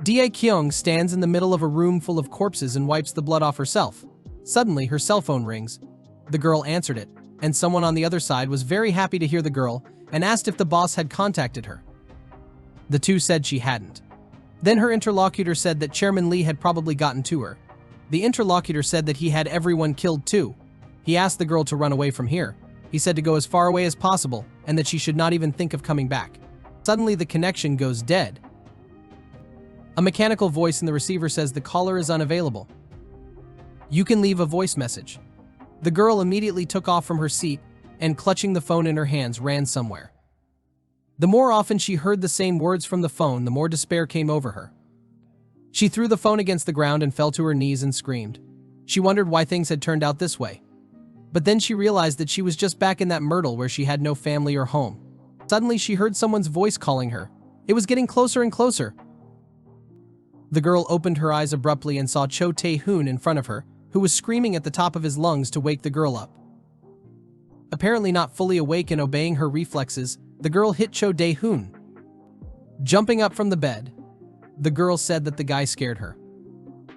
Dae-kyung stands in the middle of a room full of corpses and wipes the blood off herself. Suddenly, her cell phone rings. The girl answered it, and someone on the other side was very happy to hear the girl and asked if the boss had contacted her. The two said she hadn't. Then her interlocutor said that Chairman Lee had probably gotten to her. The interlocutor said that he had everyone killed too. He asked the girl to run away from here. He said to go as far away as possible and that she should not even think of coming back. Suddenly the connection goes dead. A mechanical voice in the receiver says the caller is unavailable. You can leave a voice message. The girl immediately took off from her seat and, clutching the phone in her hands, ran somewhere. The more often she heard the same words from the phone, the more despair came over her. She threw the phone against the ground and fell to her knees and screamed. She wondered why things had turned out this way. But then she realized that she was just back in that myrtle where she had no family or home. Suddenly she heard someone's voice calling her. It was getting closer and closer. The girl opened her eyes abruptly and saw Cho Tae-hoon in front of her, who was screaming at the top of his lungs to wake the girl up. Apparently not fully awake and obeying her reflexes, the girl hit Cho Dae-hoon. Jumping up from the bed, the girl said that the guy scared her.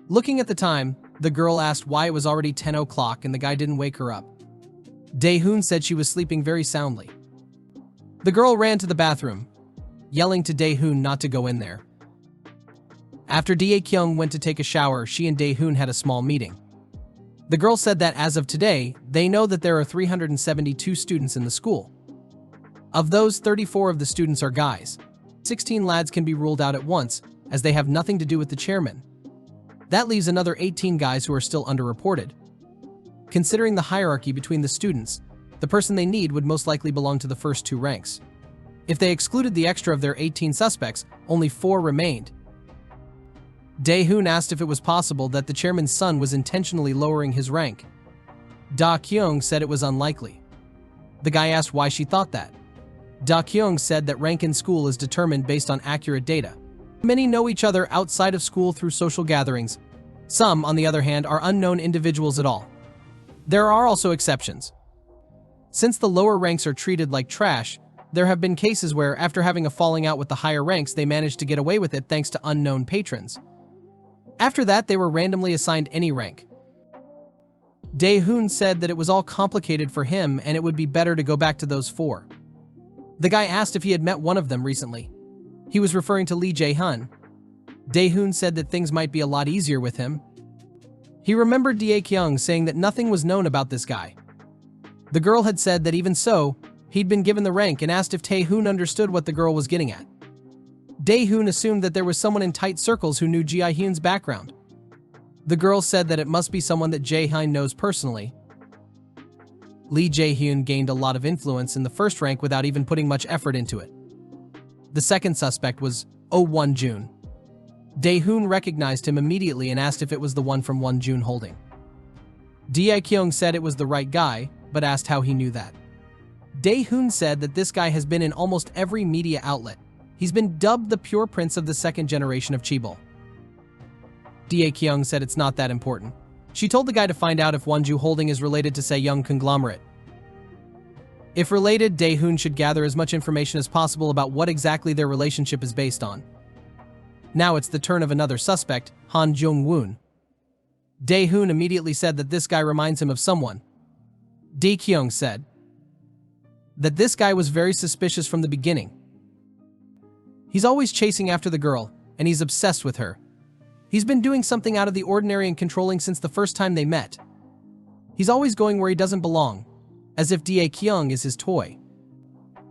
Looking at the time, the girl asked why it was already 10 o'clock and the guy didn't wake her up. Dae-hoon said she was sleeping very soundly. The girl ran to the bathroom, yelling to Dae-hoon not to go in there. After Dae-kyung went to take a shower, she and Dae-hoon had a small meeting. The girl said that as of today, they know that there are 372 students in the school. Of those, 34 of the students are guys. 16 lads can be ruled out at once, as they have nothing to do with the chairman. That leaves another 18 guys who are still underreported. Considering the hierarchy between the students, the person they need would most likely belong to the first two ranks. If they excluded the extra of their 18 suspects, only 4 remained. Dae-hoon asked if it was possible that the chairman's son was intentionally lowering his rank. Da-kyung said it was unlikely. The guy asked why she thought that. Da-kyung said that rank in school is determined based on accurate data. Many know each other outside of school through social gatherings. Some, on the other hand, are unknown individuals at all. There are also exceptions. Since the lower ranks are treated like trash, there have been cases where, after having a falling out with the higher ranks, they managed to get away with it thanks to unknown patrons. After that, they were randomly assigned any rank. Dae-hoon said that it was all complicated for him and it would be better to go back to those 4. The guy asked if he had met one of them recently. He was referring to Lee Jae-hun. Dae-hoon said that things might be a lot easier with him. He remembered Dae-kyung saying that nothing was known about this guy. The girl had said that even so, he'd been given the rank and asked if Tae-hoon understood what the girl was getting at. Dae-hoon assumed that there was someone in tight circles who knew Jae-hyun's background. The girl said that it must be someone that Jae-hyun knows personally. Lee Jae-hyun gained a lot of influence in the first rank without even putting much effort into it. The second suspect was Oh Won-jun. Dae-hoon recognized him immediately and asked if it was the one from Won-jun Holding. Dae-kyung said it was the right guy, but asked how he knew that. Dae-hoon said that this guy has been in almost every media outlet. He's been dubbed the pure prince of the second generation of Chaebol. Dae-kyung said it's not that important. She told the guy to find out if Won-jun Holding is related to Sae-young conglomerate. If related, Dae-hoon should gather as much information as possible about what exactly their relationship is based on. Now it's the turn of another suspect, Han Jung-woon. Dae-hoon immediately said that this guy reminds him of someone. Dae-kyung said that this guy was very suspicious from the beginning. He's always chasing after the girl, and he's obsessed with her. He's been doing something out of the ordinary and controlling since the first time they met. He's always going where he doesn't belong, as if Dae-kyung is his toy.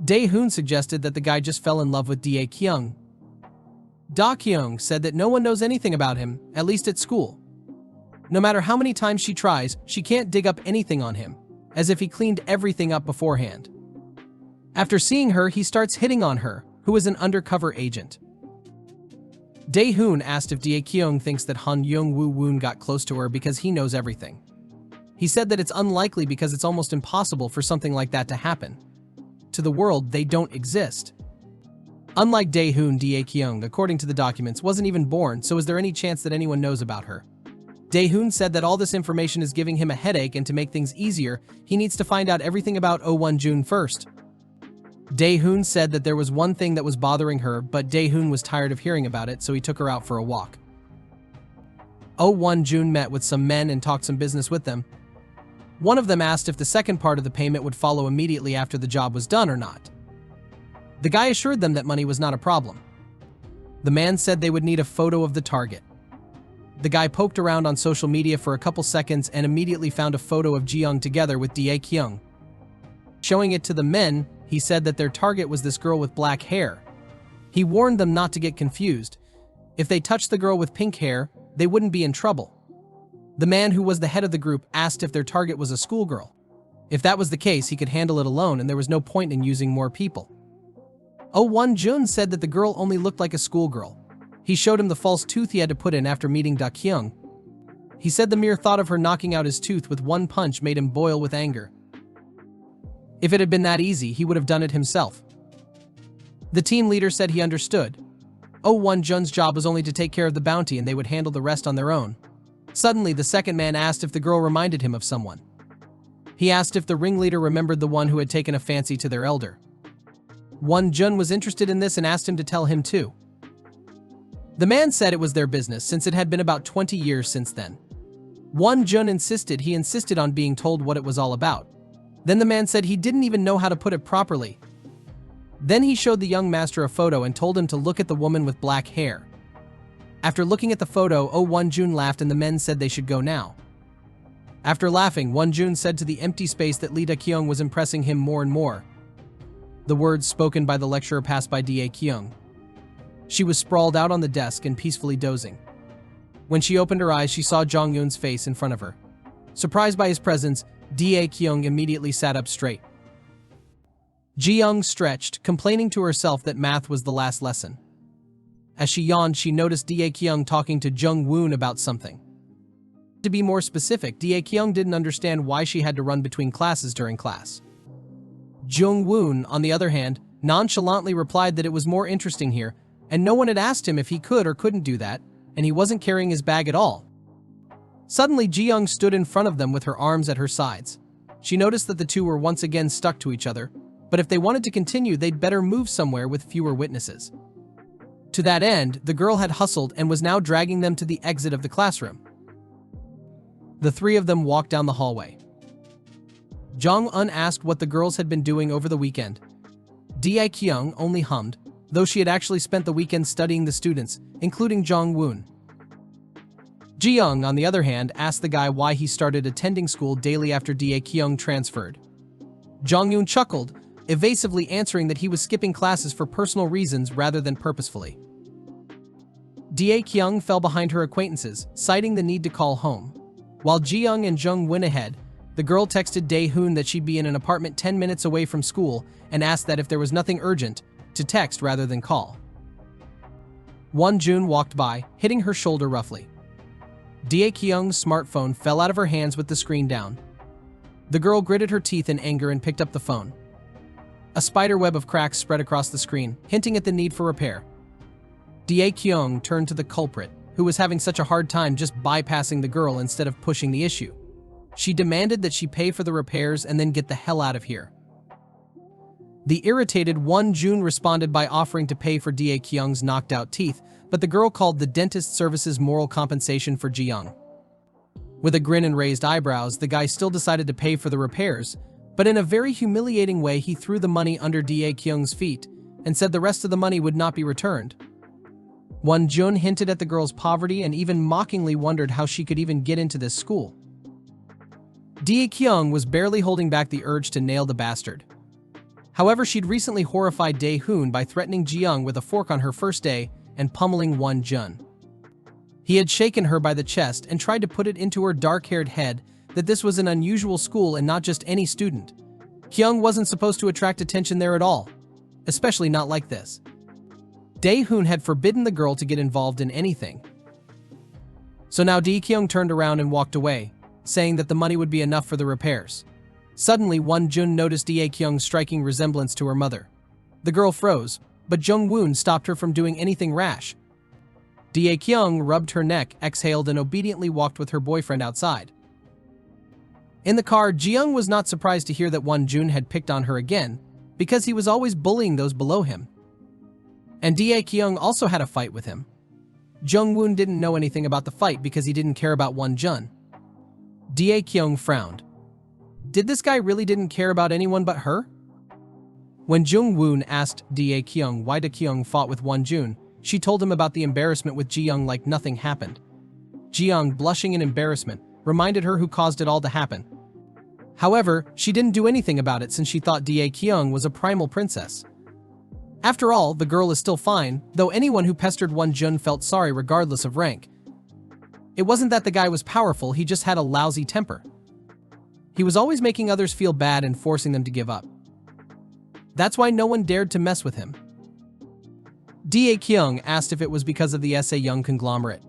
Dae-hoon suggested that the guy just fell in love with Dae-kyung. Da-kyung said that no one knows anything about him, at least at school. No matter how many times she tries, she can't dig up anything on him, as if he cleaned everything up beforehand. After seeing her, he starts hitting on her, who is an undercover agent. Dae-hoon asked if Dae-kyung thinks that Han Jung-woon got close to her because he knows everything. He said that it's unlikely because it's almost impossible for something like that to happen. To the world, they don't exist. Unlike Dae-hoon, Dae-kyung, according to the documents, wasn't even born, so is there any chance that anyone knows about her? Dae-hoon said that all this information is giving him a headache, and to make things easier, he needs to find out everything about Oh Won-jun first. Dae-hoon said that there was one thing that was bothering her, but Dae-hoon was tired of hearing about it, so he took her out for a walk. Oh Won-jun met with some men and talked some business with them. One of them asked if the second part of the payment would follow immediately after the job was done or not. The guy assured them that money was not a problem. The man said they would need a photo of the target. The guy poked around on social media for a couple seconds and immediately found a photo of Ji-young together with Dae-kyung. Showing it to the men, he said that their target was this girl with black hair. He warned them not to get confused. If they touched the girl with pink hair, they wouldn't be in trouble. The man who was the head of the group asked if their target was a schoolgirl. If that was the case, he could handle it alone and there was no point in using more people. Oh Won-jun said that the girl only looked like a schoolgirl. He showed him the false tooth he had to put in after meeting Da-kyung. He said the mere thought of her knocking out his tooth with one punch made him boil with anger. If it had been that easy, he would have done it himself. The team leader said he understood. Oh Won-jun's job was only to take care of the bounty and they would handle the rest on their own. Suddenly, the second man asked if the girl reminded him of someone. He asked if the ringleader remembered the one who had taken a fancy to their elder. Won-jun was interested in this and asked him to tell him too. The man said it was their business since it had been about 20 years since then. Won-jun insisted on being told what it was all about. Then the man said he didn't even know how to put it properly. Then he showed the young master a photo and told him to look at the woman with black hair. After looking at the photo, Oh Won-jun laughed and the men said they should go now. After laughing, Won-jun said to the empty space that Lee Da-kyung was impressing him more and more. The words spoken by the lecturer passed by Dae-kyung. She was sprawled out on the desk and peacefully dozing. When she opened her eyes, she saw Jong-eun's face in front of her. Surprised by his presence, Dae-kyung immediately sat up straight. Ji-young stretched, complaining to herself that math was the last lesson. As she yawned, she noticed Dae-kyung talking to Jung-woon about something. To be more specific, Dae-kyung didn't understand why she had to run between classes during class. Jung-woon, on the other hand, nonchalantly replied that it was more interesting here, and no one had asked him if he could or couldn't do that, and he wasn't carrying his bag at all. Suddenly, Ji-young stood in front of them with her arms at her sides. She noticed that the two were once again stuck to each other, but if they wanted to continue, they'd better move somewhere with fewer witnesses. To that end, the girl had hustled and was now dragging them to the exit of the classroom. The three of them walked down the hallway. Jong-un asked what the girls had been doing over the weekend. Dae-kyung only hummed, though she had actually spent the weekend studying the students, including Jong-woon. Ji-young, on the other hand, asked the guy why he started attending school daily after Dae-kyung transferred. Jong-un chuckled, evasively answering that he was skipping classes for personal reasons rather than purposefully. Dae-kyung fell behind her acquaintances, citing the need to call home. While Ji-young and Jung went ahead, the girl texted Dae-hoon that she'd be in an apartment 10 minutes away from school and asked that if there was nothing urgent, to text rather than call. Won-jun walked by, hitting her shoulder roughly. Dae-kyung's smartphone fell out of her hands with the screen down. The girl gritted her teeth in anger and picked up the phone. A spider web of cracks spread across the screen, hinting at the need for repair. Dae-kyung turned to the culprit, who was having such a hard time just bypassing the girl instead of pushing the issue. She demanded that she pay for the repairs and then get the hell out of here. The irritated Won-jun responded by offering to pay for Dae-kyung's knocked out teeth, but the girl called the dentist services moral compensation for Ji-young. With a grin and raised eyebrows, the guy still decided to pay for the repairs, but in a very humiliating way he threw the money under Dae-kyung's feet and said the rest of the money would not be returned. Won-jun hinted at the girl's poverty and even mockingly wondered how she could even get into this school. Dae-kyung was barely holding back the urge to nail the bastard. However, she'd recently horrified Dae-hoon by threatening Ji-young with a fork on her first day and pummeling Won-jun. He had shaken her by the chest and tried to put it into her dark-haired head that this was an unusual school and not just any student. Kyung wasn't supposed to attract attention there at all, especially not like this. Dae-hoon had forbidden the girl to get involved in anything. So now Dae-kyung turned around and walked away, saying that the money would be enough for the repairs. Suddenly, Won-jun noticed Dae-kyung's striking resemblance to her mother. The girl froze, but Jung-woon stopped her from doing anything rash. Dae-kyung rubbed her neck, exhaled, and obediently walked with her boyfriend outside. In the car, Ji-young was not surprised to hear that Won-jun had picked on her again, because he was always bullying those below him. And Dae-kyung also had a fight with him. Jung-woon didn't know anything about the fight because he didn't care about Won-jun. Dae-kyung frowned. Did this guy really didn't care about anyone but her? When Jung-woon asked Dae-kyung why Dae-kyung fought with Won-jun, she told him about the embarrassment with Ji-young like nothing happened. Ji-young, blushing in embarrassment, reminded her who caused it all to happen. However, she didn't do anything about it since she thought Dae-kyung was a primal princess. After all, the girl is still fine, though anyone who pestered Won-jun felt sorry regardless of rank. It wasn't that the guy was powerful, he just had a lousy temper. He was always making others feel bad and forcing them to give up. That's why no one dared to mess with him. Dae-kyung asked if it was because of the SA-young conglomerate.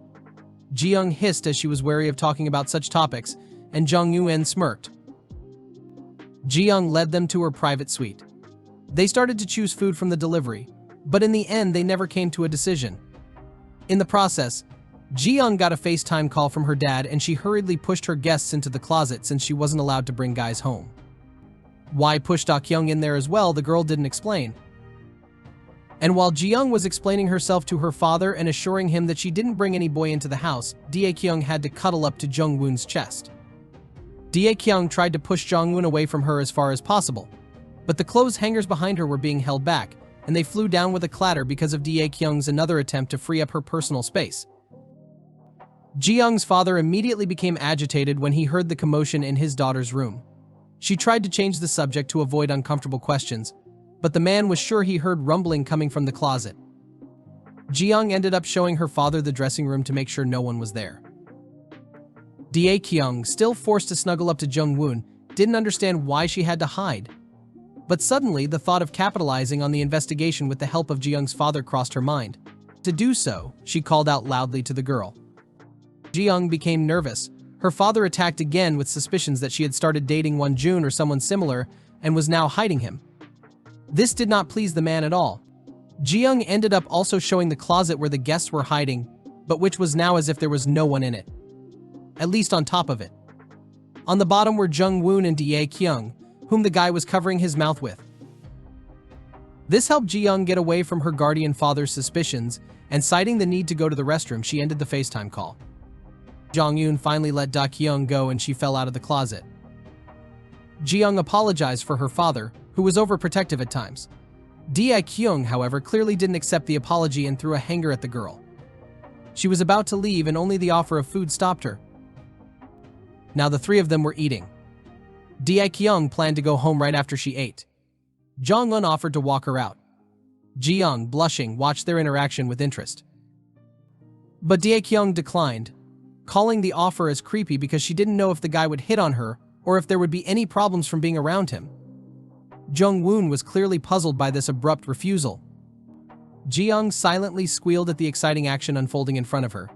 Ji-young hissed as she was wary of talking about such topics, and Jung-eun smirked. Ji-young led them to her private suite. They started to choose food from the delivery, but in the end they never came to a decision. In the process, Ji-young got a FaceTime call from her dad and she hurriedly pushed her guests into the closet since she wasn't allowed to bring guys home. Why push Dae-kyung in there as well, the girl didn't explain. And while Ji-young was explaining herself to her father and assuring him that she didn't bring any boy into the house, Dae-kyung had to cuddle up to Jung-woon's chest. Dae-kyung tried to push Jung-woon away from her as far as possible, but the clothes hangers behind her were being held back, and they flew down with a clatter because of Dae-kyung's another attempt to free up her personal space. Ji-young's father immediately became agitated when he heard the commotion in his daughter's room. She tried to change the subject to avoid uncomfortable questions, but the man was sure he heard rumbling coming from the closet. Ji-young ended up showing her father the dressing room to make sure no one was there. Dae-kyung, still forced to snuggle up to Jung-woon, didn't understand why she had to hide. But suddenly, the thought of capitalizing on the investigation with the help of Ji-young's father crossed her mind. To do so, she called out loudly to the girl. Ji-young became nervous. Her father attacked again with suspicions that she had started dating Won-jun or someone similar and was now hiding him. This did not please the man at all. Ji-young ended up also showing the closet where the guests were hiding, but which was now as if there was no one in it. At least on top of it. On the bottom were Jung-woon and Dae-kyung, whom the guy was covering his mouth with. This helped Ji-young get away from her guardian father's suspicions, and citing the need to go to the restroom, she ended the FaceTime call. Jung-eun finally let Dae-kyung go and she fell out of the closet. Ji-young apologized for her father, who was overprotective at times. Dae-kyung, however, clearly didn't accept the apology and threw a hanger at the girl. She was about to leave and only the offer of food stopped her. Now the three of them were eating. Dae-kyung planned to go home right after she ate. Jong-un offered to walk her out. Ji-young, blushing, watched their interaction with interest. But Dae-kyung declined, calling the offer as creepy because she didn't know if the guy would hit on her or if there would be any problems from being around him. Jung-woon was clearly puzzled by this abrupt refusal. Ji-young silently squealed at the exciting action unfolding in front of her.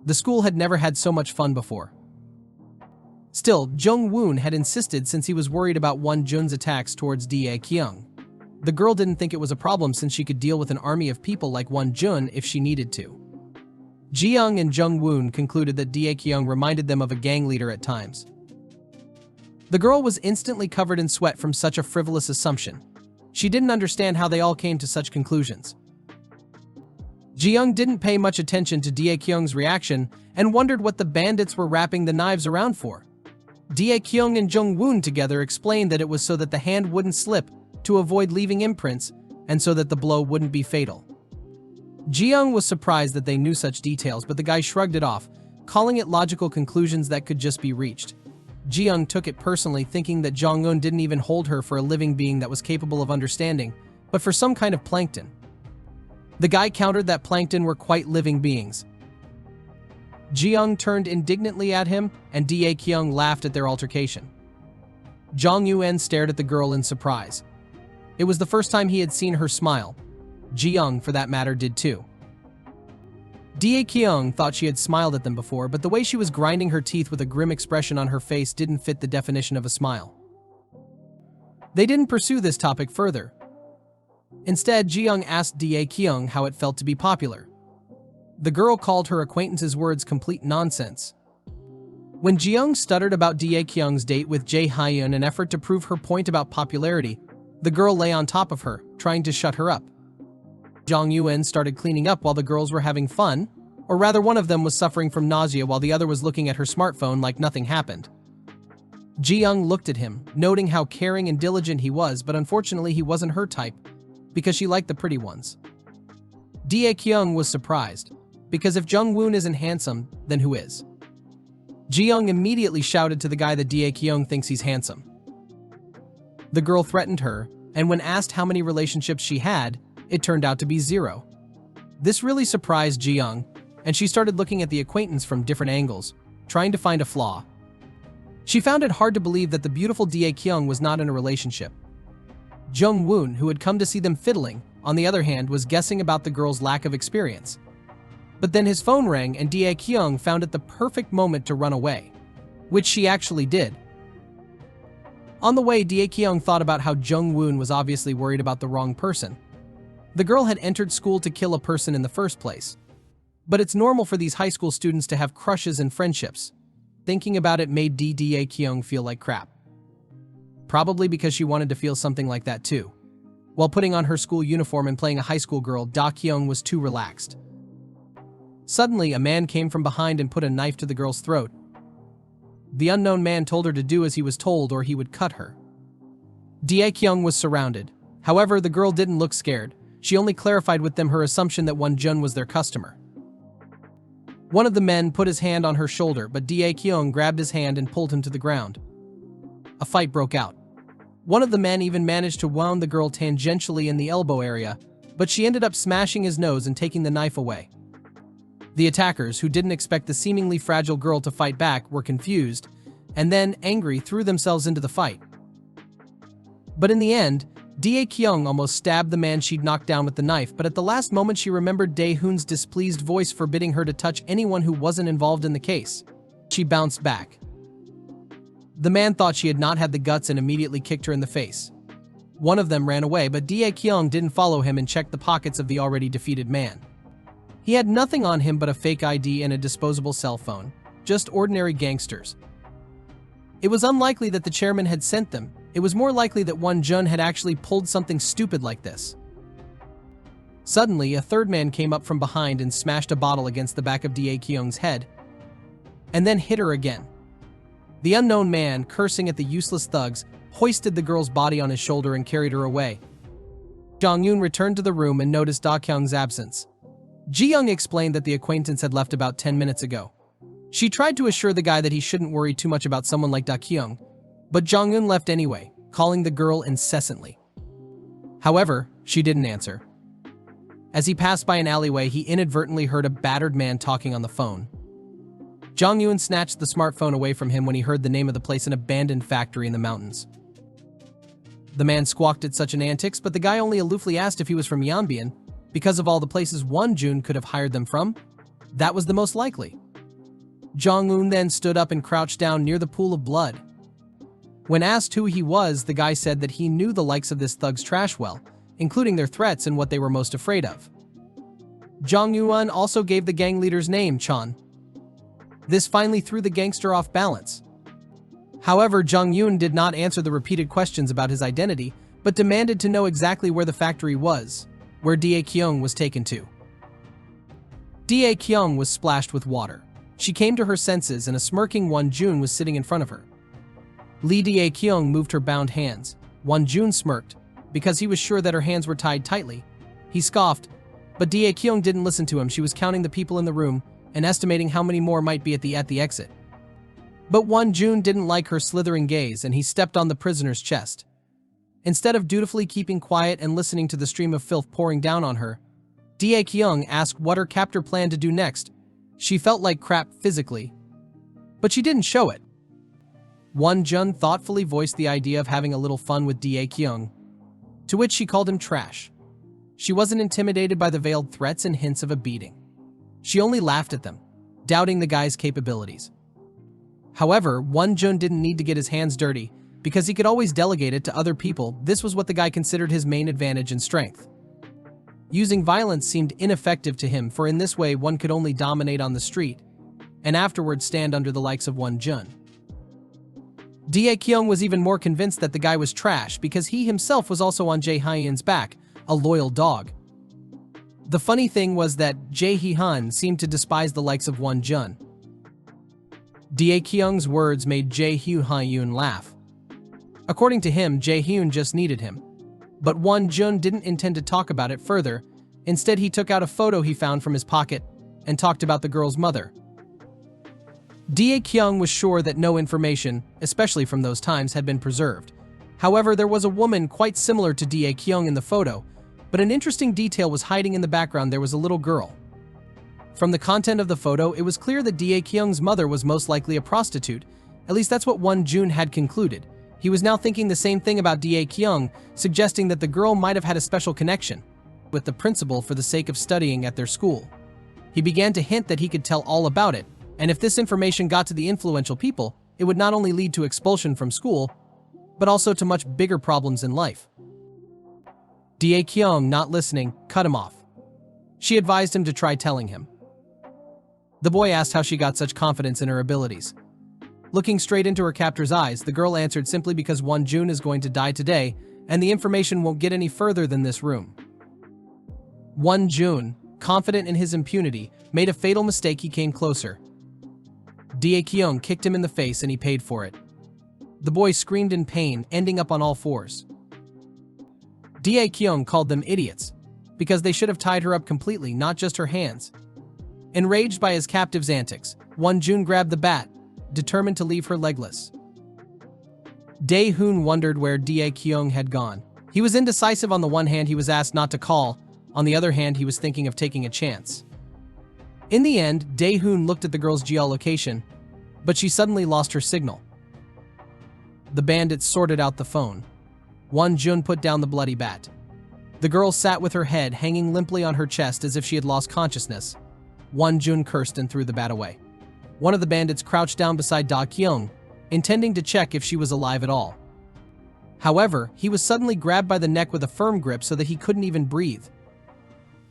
The school had never had so much fun before. Still, Jung-woon had insisted since he was worried about Won-jun's attacks towards Dae-kyung. The girl didn't think it was a problem since she could deal with an army of people like Won-jun if she needed to. Ji-young and Jung-woon concluded that Dae-kyung reminded them of a gang leader at times. The girl was instantly covered in sweat from such a frivolous assumption. She didn't understand how they all came to such conclusions. Ji-young didn't pay much attention to Dae-kyung's reaction and wondered what the bandits were wrapping the knives around for. Dae-kyung and Jung-woon together explained that it was so that the hand wouldn't slip to avoid leaving imprints and so that the blow wouldn't be fatal. Ji-young was surprised that they knew such details, but the guy shrugged it off, calling it logical conclusions that could just be reached. Ji-young took it personally, thinking that Jong-un didn't even hold her for a living being that was capable of understanding, but for some kind of plankton. The guy countered that plankton were quite living beings. Ji-young turned indignantly at him, and Dae-kyung laughed at their altercation. Jong-un stared at the girl in surprise. It was the first time he had seen her smile. Ji-young, for that matter, did too. Dae-kyung thought she had smiled at them before, but the way she was grinding her teeth with a grim expression on her face didn't fit the definition of a smile. They didn't pursue this topic further. Instead, Ji-young asked Dae-kyung how it felt to be popular. The girl called her acquaintance's words complete nonsense. When Ji-young stuttered about Dae-kyung's date with Jae-hyun in an effort to prove her point about popularity, the girl lay on top of her, trying to shut her up. Jong-un started cleaning up while the girls were having fun, or rather one of them was suffering from nausea while the other was looking at her smartphone like nothing happened. Ji-young looked at him, noting how caring and diligent he was, but unfortunately he wasn't her type, because she liked the pretty ones. Dae-kyung was surprised, because if Jung-woon isn't handsome, then who is? Ji-young immediately shouted to the guy that Dae-kyung thinks he's handsome. The girl threatened her, and when asked how many relationships she had, it turned out to be 0. This really surprised Ji-young, and she started looking at the acquaintance from different angles, trying to find a flaw. She found it hard to believe that the beautiful Dae-kyung was not in a relationship. Jung-woon, who had come to see them fiddling, on the other hand, was guessing about the girl's lack of experience. But then his phone rang and Dae-kyung found it the perfect moment to run away, which she actually did. On the way, Dae-kyung thought about how Jung-woon was obviously worried about the wrong person. The girl had entered school to kill a person in the first place. But it's normal for these high school students to have crushes and friendships. Thinking about it made Dae-kyung feel like crap. Probably because she wanted to feel something like that too. While putting on her school uniform and playing a high school girl, Dae-kyung was too relaxed. Suddenly, a man came from behind and put a knife to the girl's throat. The unknown man told her to do as he was told or he would cut her. Dae-kyung was surrounded. However, the girl didn't look scared. She only clarified with them her assumption that Won-jun was their customer. One of the men put his hand on her shoulder, but Dae-kyung grabbed his hand and pulled him to the ground. A fight broke out. One of the men even managed to wound the girl tangentially in the elbow area, but she ended up smashing his nose and taking the knife away. The attackers, who didn't expect the seemingly fragile girl to fight back, were confused, and then, angry, threw themselves into the fight. But in the end, Dae-kyung almost stabbed the man she'd knocked down with the knife, but at the last moment she remembered Dae-hoon's displeased voice forbidding her to touch anyone who wasn't involved in the case. She bounced back. The man thought she had not had the guts and immediately kicked her in the face. One of them ran away, but Dae-kyung didn't follow him and checked the pockets of the already defeated man. He had nothing on him but a fake ID and a disposable cell phone. Just ordinary gangsters. It was unlikely that the chairman had sent them. It was more likely that Won-jun had actually pulled something stupid like this. Suddenly, a third man came up from behind and smashed a bottle against the back of Dae-kyung's head, and then hit her again. The unknown man, cursing at the useless thugs, hoisted the girl's body on his shoulder and carried her away. Jong-un returned to the room and noticed Dae-kyung's absence. Ji-young explained that the acquaintance had left about 10 minutes ago. She tried to assure the guy that he shouldn't worry too much about someone like Dae-kyung, but Jong-un left anyway, calling the girl incessantly. However, she didn't answer. As he passed by an alleyway, he inadvertently heard a battered man talking on the phone. Jong Yoon snatched the smartphone away from him when he heard the name of the place, an abandoned factory in the mountains. The man squawked at such an antics, but the guy only aloofly asked if he was from Yanbian, because of all the places Wonjun could have hired them from. That was the most likely. Jong Yoon then stood up and crouched down near the pool of blood. When asked who he was, the guy said that he knew the likes of this thug's trash well, including their threats and what they were most afraid of. Jong Yoon also gave the gang leader's name, Chan. This finally threw the gangster off balance. However, Jong Yoon did not answer the repeated questions about his identity, but demanded to know exactly where the factory was, where Da Kyung was taken to. Da Kyung was splashed with water. She came to her senses and a smirking Wonjun was sitting in front of her. Lee Da Kyung moved her bound hands. Wonjun smirked, because he was sure that her hands were tied tightly. He scoffed, but Da Kyung didn't listen to him. She was counting the people in the room and estimating how many more might be at the exit. But Wonjun didn't like her slithering gaze and he stepped on the prisoner's chest. Instead of dutifully keeping quiet and listening to the stream of filth pouring down on her, Da Kyung asked what her captor planned to do next. She felt like crap physically, but she didn't show it. Wonjun thoughtfully voiced the idea of having a little fun with Da Kyung, to which she called him trash. She wasn't intimidated by the veiled threats and hints of a beating. She only laughed at them, doubting the guy's capabilities. However, Wonjun didn't need to get his hands dirty, because he could always delegate it to other people. This was what the guy considered his main advantage and strength. Using violence seemed ineffective to him, for in this way one could only dominate on the street, and afterwards stand under the likes of Wonjun. Da Kyung was even more convinced that the guy was trash because he himself was also on Jae Hyun's back, a loyal dog. The funny thing was that Jae Hyun seemed to despise the likes of Wonjun. Da Kyung's words made Jae Hyun laugh. According to him, Jae Hyun just needed him. But Wonjun didn't intend to talk about it further. Instead, he took out a photo he found from his pocket and talked about the girl's mother. Da Kyung was sure that no information, especially from those times, had been preserved. However, there was a woman quite similar to Da Kyung in the photo, but an interesting detail was hiding in the background. There was a little girl. From the content of the photo, it was clear that Da Kyung's mother was most likely a prostitute. At least that's what Wonjun had concluded. He was now thinking the same thing about Da Kyung, suggesting that the girl might have had a special connection with the principal for the sake of studying at their school. He began to hint that he could tell all about it, and if this information got to the influential people, it would not only lead to expulsion from school, but also to much bigger problems in life. Da Kyung, not listening, cut him off. She advised him to try telling him. The boy asked how she got such confidence in her abilities. Looking straight into her captor's eyes, the girl answered, simply because Wonjun is going to die today, and the information won't get any further than this room. Wonjun, confident in his impunity, made a fatal mistake. He came closer. Da Kyung kicked him in the face and he paid for it. The boy screamed in pain, ending up on all fours. Da Kyung called them idiots, because they should have tied her up completely, not just her hands. Enraged by his captive's antics, Wonjun grabbed the bat, determined to leave her legless. Dae-hoon wondered where Da Kyung had gone. He was indecisive. On the one hand, he was asked not to call. On the other hand, he was thinking of taking a chance. In the end, Dae-hoon looked at the girl's geolocation, but she suddenly lost her signal. The bandits sorted out the phone. Wonjun put down the bloody bat. The girl sat with her head hanging limply on her chest as if she had lost consciousness. Wonjun cursed and threw the bat away. One of the bandits crouched down beside Da Kyung, intending to check if she was alive at all. However, he was suddenly grabbed by the neck with a firm grip so that he couldn't even breathe.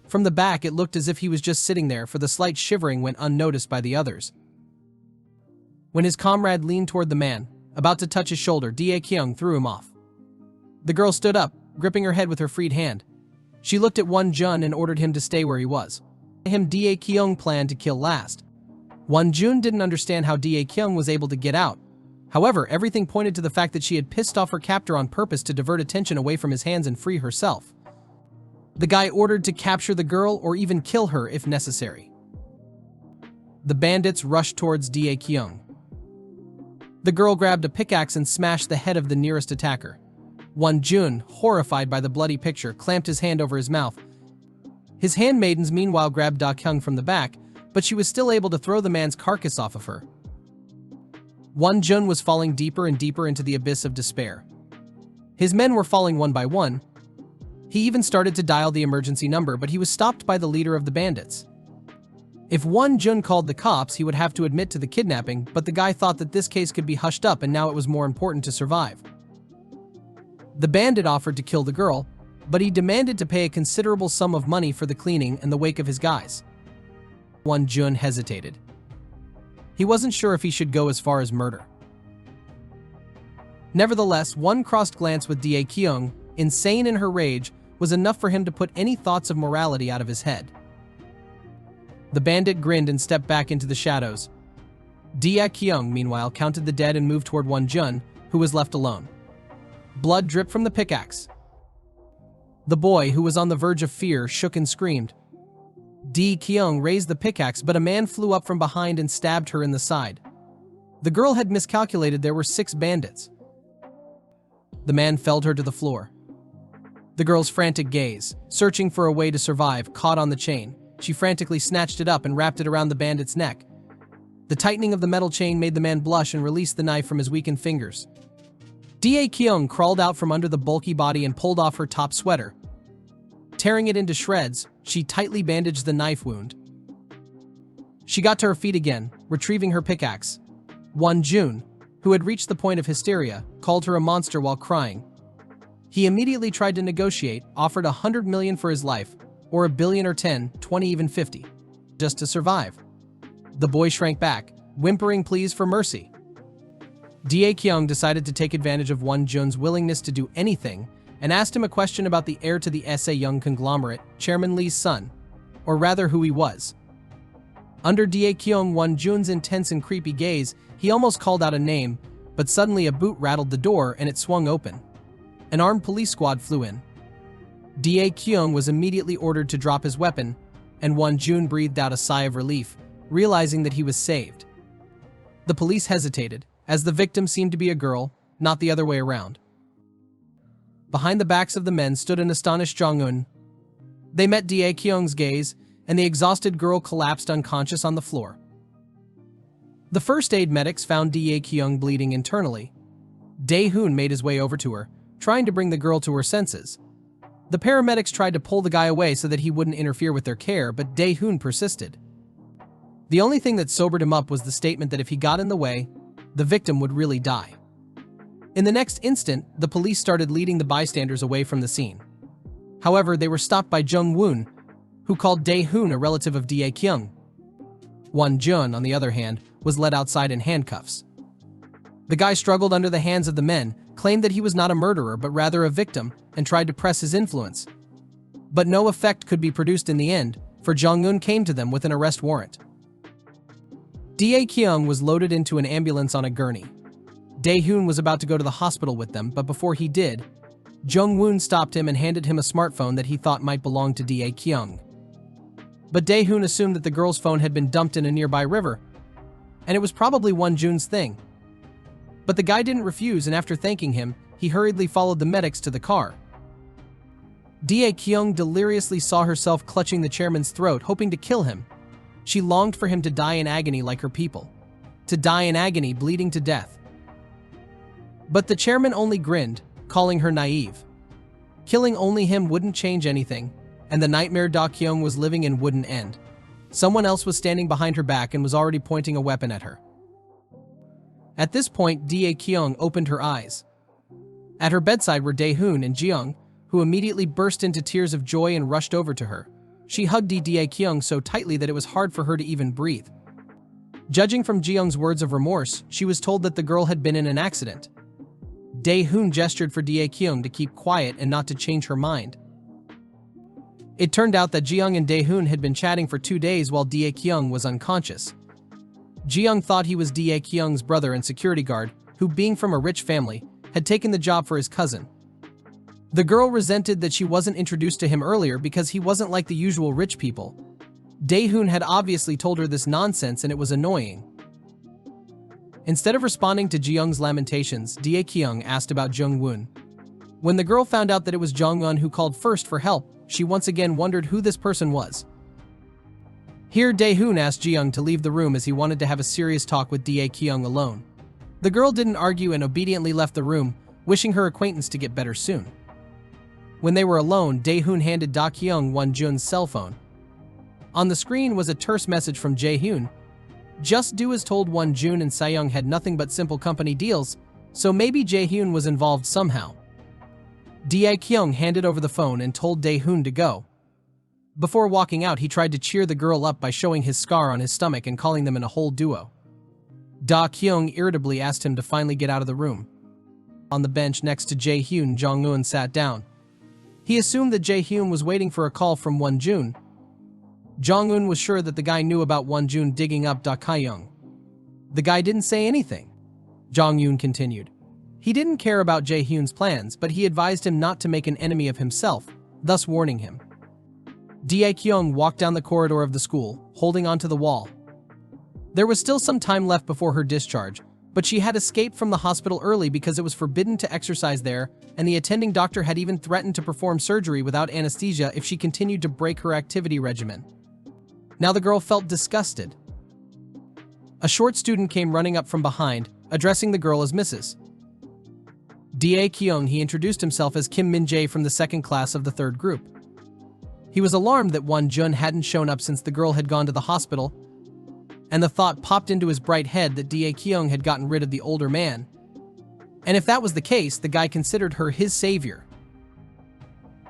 From the back, it looked as if he was just sitting there, for the slight shivering went unnoticed by the others. When his comrade leaned toward the man, about to touch his shoulder, Da Kyung threw him off. The girl stood up, gripping her head with her freed hand. She looked at Wonjun and ordered him to stay where he was. Da Kyung planned to kill last. Wonjun didn't understand how Da Kyung was able to get out. However, everything pointed to the fact that she had pissed off her captor on purpose to divert attention away from his hands and free herself. The guy ordered to capture the girl or even kill her if necessary. The bandits rushed towards Da Kyung. The girl grabbed a pickaxe and smashed the head of the nearest attacker. Won-jun, horrified by the bloody picture, clamped his hand over his mouth. His handmaidens meanwhile grabbed Da-kyung from the back, but she was still able to throw the man's carcass off of her. Won-jun was falling deeper and deeper into the abyss of despair. His men were falling one by one. He even started to dial the emergency number, but he was stopped by the leader of the bandits. If Won-jun called the cops, he would have to admit to the kidnapping, but the guy thought that this case could be hushed up and now it was more important to survive. The bandit offered to kill the girl, but he demanded to pay a considerable sum of money for the cleaning and the wake of his guys. Won-jun hesitated. He wasn't sure if he should go as far as murder. Nevertheless, one crossed glance with Da-kyung, insane in her rage, was enough for him to put any thoughts of morality out of his head. The bandit grinned and stepped back into the shadows. Da-kyung, meanwhile, counted the dead and moved toward Won-jun, who was left alone. Blood dripped from the pickaxe. The boy, who was on the verge of fear, shook and screamed. Da-kyung raised the pickaxe, but a man flew up from behind and stabbed her in the side. The girl had miscalculated. There were 6 bandits. The man felled her to the floor. The girl's frantic gaze, searching for a way to survive, caught on the chain. She frantically snatched it up and wrapped it around the bandit's neck. The tightening of the metal chain made the man blush and released the knife from his weakened fingers. Da-kyung crawled out from under the bulky body and pulled off her top sweater. Tearing it into shreds, she tightly bandaged the knife wound. She got to her feet again, retrieving her pickaxe. Won-jun, who had reached the point of hysteria, called her a monster while crying. He immediately tried to negotiate, offered 100 million for his life, or 1 billion or 10, 20, even 50, just to survive. The boy shrank back, whimpering pleas for mercy. Da-kyung decided to take advantage of Won-jun's willingness to do anything and asked him a question about the heir to the SA Young conglomerate, Chairman Lee's son, or rather who he was. Under Da-kyung Won-jun's intense and creepy gaze, he almost called out a name, but suddenly a boot rattled the door and it swung open. An armed police squad flew in. Da-kyung was immediately ordered to drop his weapon, and Won-jun breathed out a sigh of relief, realizing that he was saved. The police hesitated, as the victim seemed to be a girl, not the other way around. Behind the backs of the men stood an astonished Jong-un. They met Da-kyung's gaze, and the exhausted girl collapsed unconscious on the floor. The first aid medics found Da-kyung bleeding internally. Dae-hoon made his way over to her, trying to bring the girl to her senses. The paramedics tried to pull the guy away so that he wouldn't interfere with their care, but Dae-hoon persisted. The only thing that sobered him up was the statement that if he got in the way, the victim would really die. In the next instant, the police started leading the bystanders away from the scene. However, they were stopped by Jung-woon, who called Dae-hoon a relative of Da-kyung. Won-jun, on the other hand, was led outside in handcuffs. The guy struggled under the hands of the men, claimed that he was not a murderer but rather a victim, and tried to press his influence. But no effect could be produced in the end, for Jong-un came to them with an arrest warrant. Da-kyung was loaded into an ambulance on a gurney. Dae-hoon was about to go to the hospital with them, but before he did, Jung-woon stopped him and handed him a smartphone that he thought might belong to Da-kyung. But Dae-hoon assumed that the girl's phone had been dumped in a nearby river, and it was probably Won-jun's thing. But the guy didn't refuse, and after thanking him, he hurriedly followed the medics to the car. Da-kyung deliriously saw herself clutching the chairman's throat, hoping to kill him. She longed for him to die in agony like her people. To die in agony, bleeding to death. But the chairman only grinned, calling her naive. Killing only him wouldn't change anything, and the nightmare Da-kyung was living in wouldn't end. Someone else was standing behind her back and was already pointing a weapon at her. At this point, Da-kyung opened her eyes. At her bedside were Dae-hoon and Jeong, who immediately burst into tears of joy and rushed over to her. She hugged Da-kyung so tightly that it was hard for her to even breathe. Judging from Jeong's words of remorse, she was told that the girl had been in an accident. Dae-hoon gestured for Da-kyung to keep quiet and not to change her mind. It turned out that Jeong and Dae-hoon had been chatting for 2 days while Da-kyung was unconscious. Jeong thought he was Da-kyung's brother and security guard, who, being from a rich family, had taken the job for his cousin. The girl resented that she wasn't introduced to him earlier because he wasn't like the usual rich people. Dae-hoon had obviously told her this nonsense and it was annoying. Instead of responding to Jeong's lamentations, Da-kyung asked about Jung-woon. When the girl found out that it was Jong-un who called first for help, she once again wondered who this person was. Here, Dae-hoon asked Ji-young to leave the room as he wanted to have a serious talk with Dae-kyung alone. The girl didn't argue and obediently left the room, wishing her acquaintance to get better soon. When they were alone, Dae-hoon handed Da-kyung Won-jun's cell phone. On the screen was a terse message from Jae-hoon. Just do as told. Won-jun and Sayoung had nothing but simple company deals, so maybe Jae-hoon was involved somehow. Dae-kyung handed over the phone and told Dae-hoon to go. Before walking out, he tried to cheer the girl up by showing his scar on his stomach and calling them in a whole duo. Da-kyung irritably asked him to finally get out of the room. On the bench next to Jae-hoon, Jong-un sat down. He assumed that Jae-hoon was waiting for a call from Won-jun. Jong-un was sure that the guy knew about Won-jun digging up Da-kyung. The guy didn't say anything. Jong-un continued. He didn't care about Jae-hoon's plans, but he advised him not to make an enemy of himself, thus warning him. Dae-kyung walked down the corridor of the school, holding onto the wall. There was still some time left before her discharge, but she had escaped from the hospital early because it was forbidden to exercise there, and the attending doctor had even threatened to perform surgery without anesthesia if she continued to break her activity regimen. Now the girl felt disgusted. A short student came running up from behind, addressing the girl as Mrs. Dae-kyung. He introduced himself as Kim Min-jae from the second class of the third group. He was alarmed that Won-jun hadn't shown up since the girl had gone to the hospital, and the thought popped into his bright head that Dae-kyung had gotten rid of the older man. And if that was the case, the guy considered her his savior.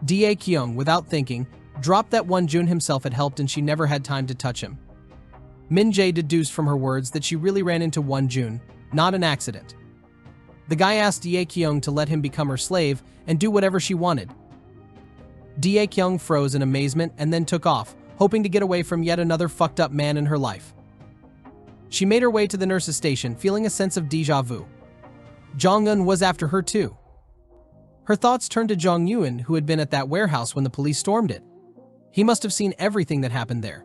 Dae-kyung, without thinking, dropped that Won-jun himself had helped and she never had time to touch him. Min-jae deduced from her words that she really ran into Won-jun, not an accident. The guy asked Dae-kyung to let him become her slave and do whatever she wanted. Dae-kyung froze in amazement and then took off, hoping to get away from yet another fucked up man in her life. She made her way to the nurse's station, feeling a sense of déjà vu. Jong-un was after her too. Her thoughts turned to Jong-eun, who had been at that warehouse when the police stormed it. He must have seen everything that happened there.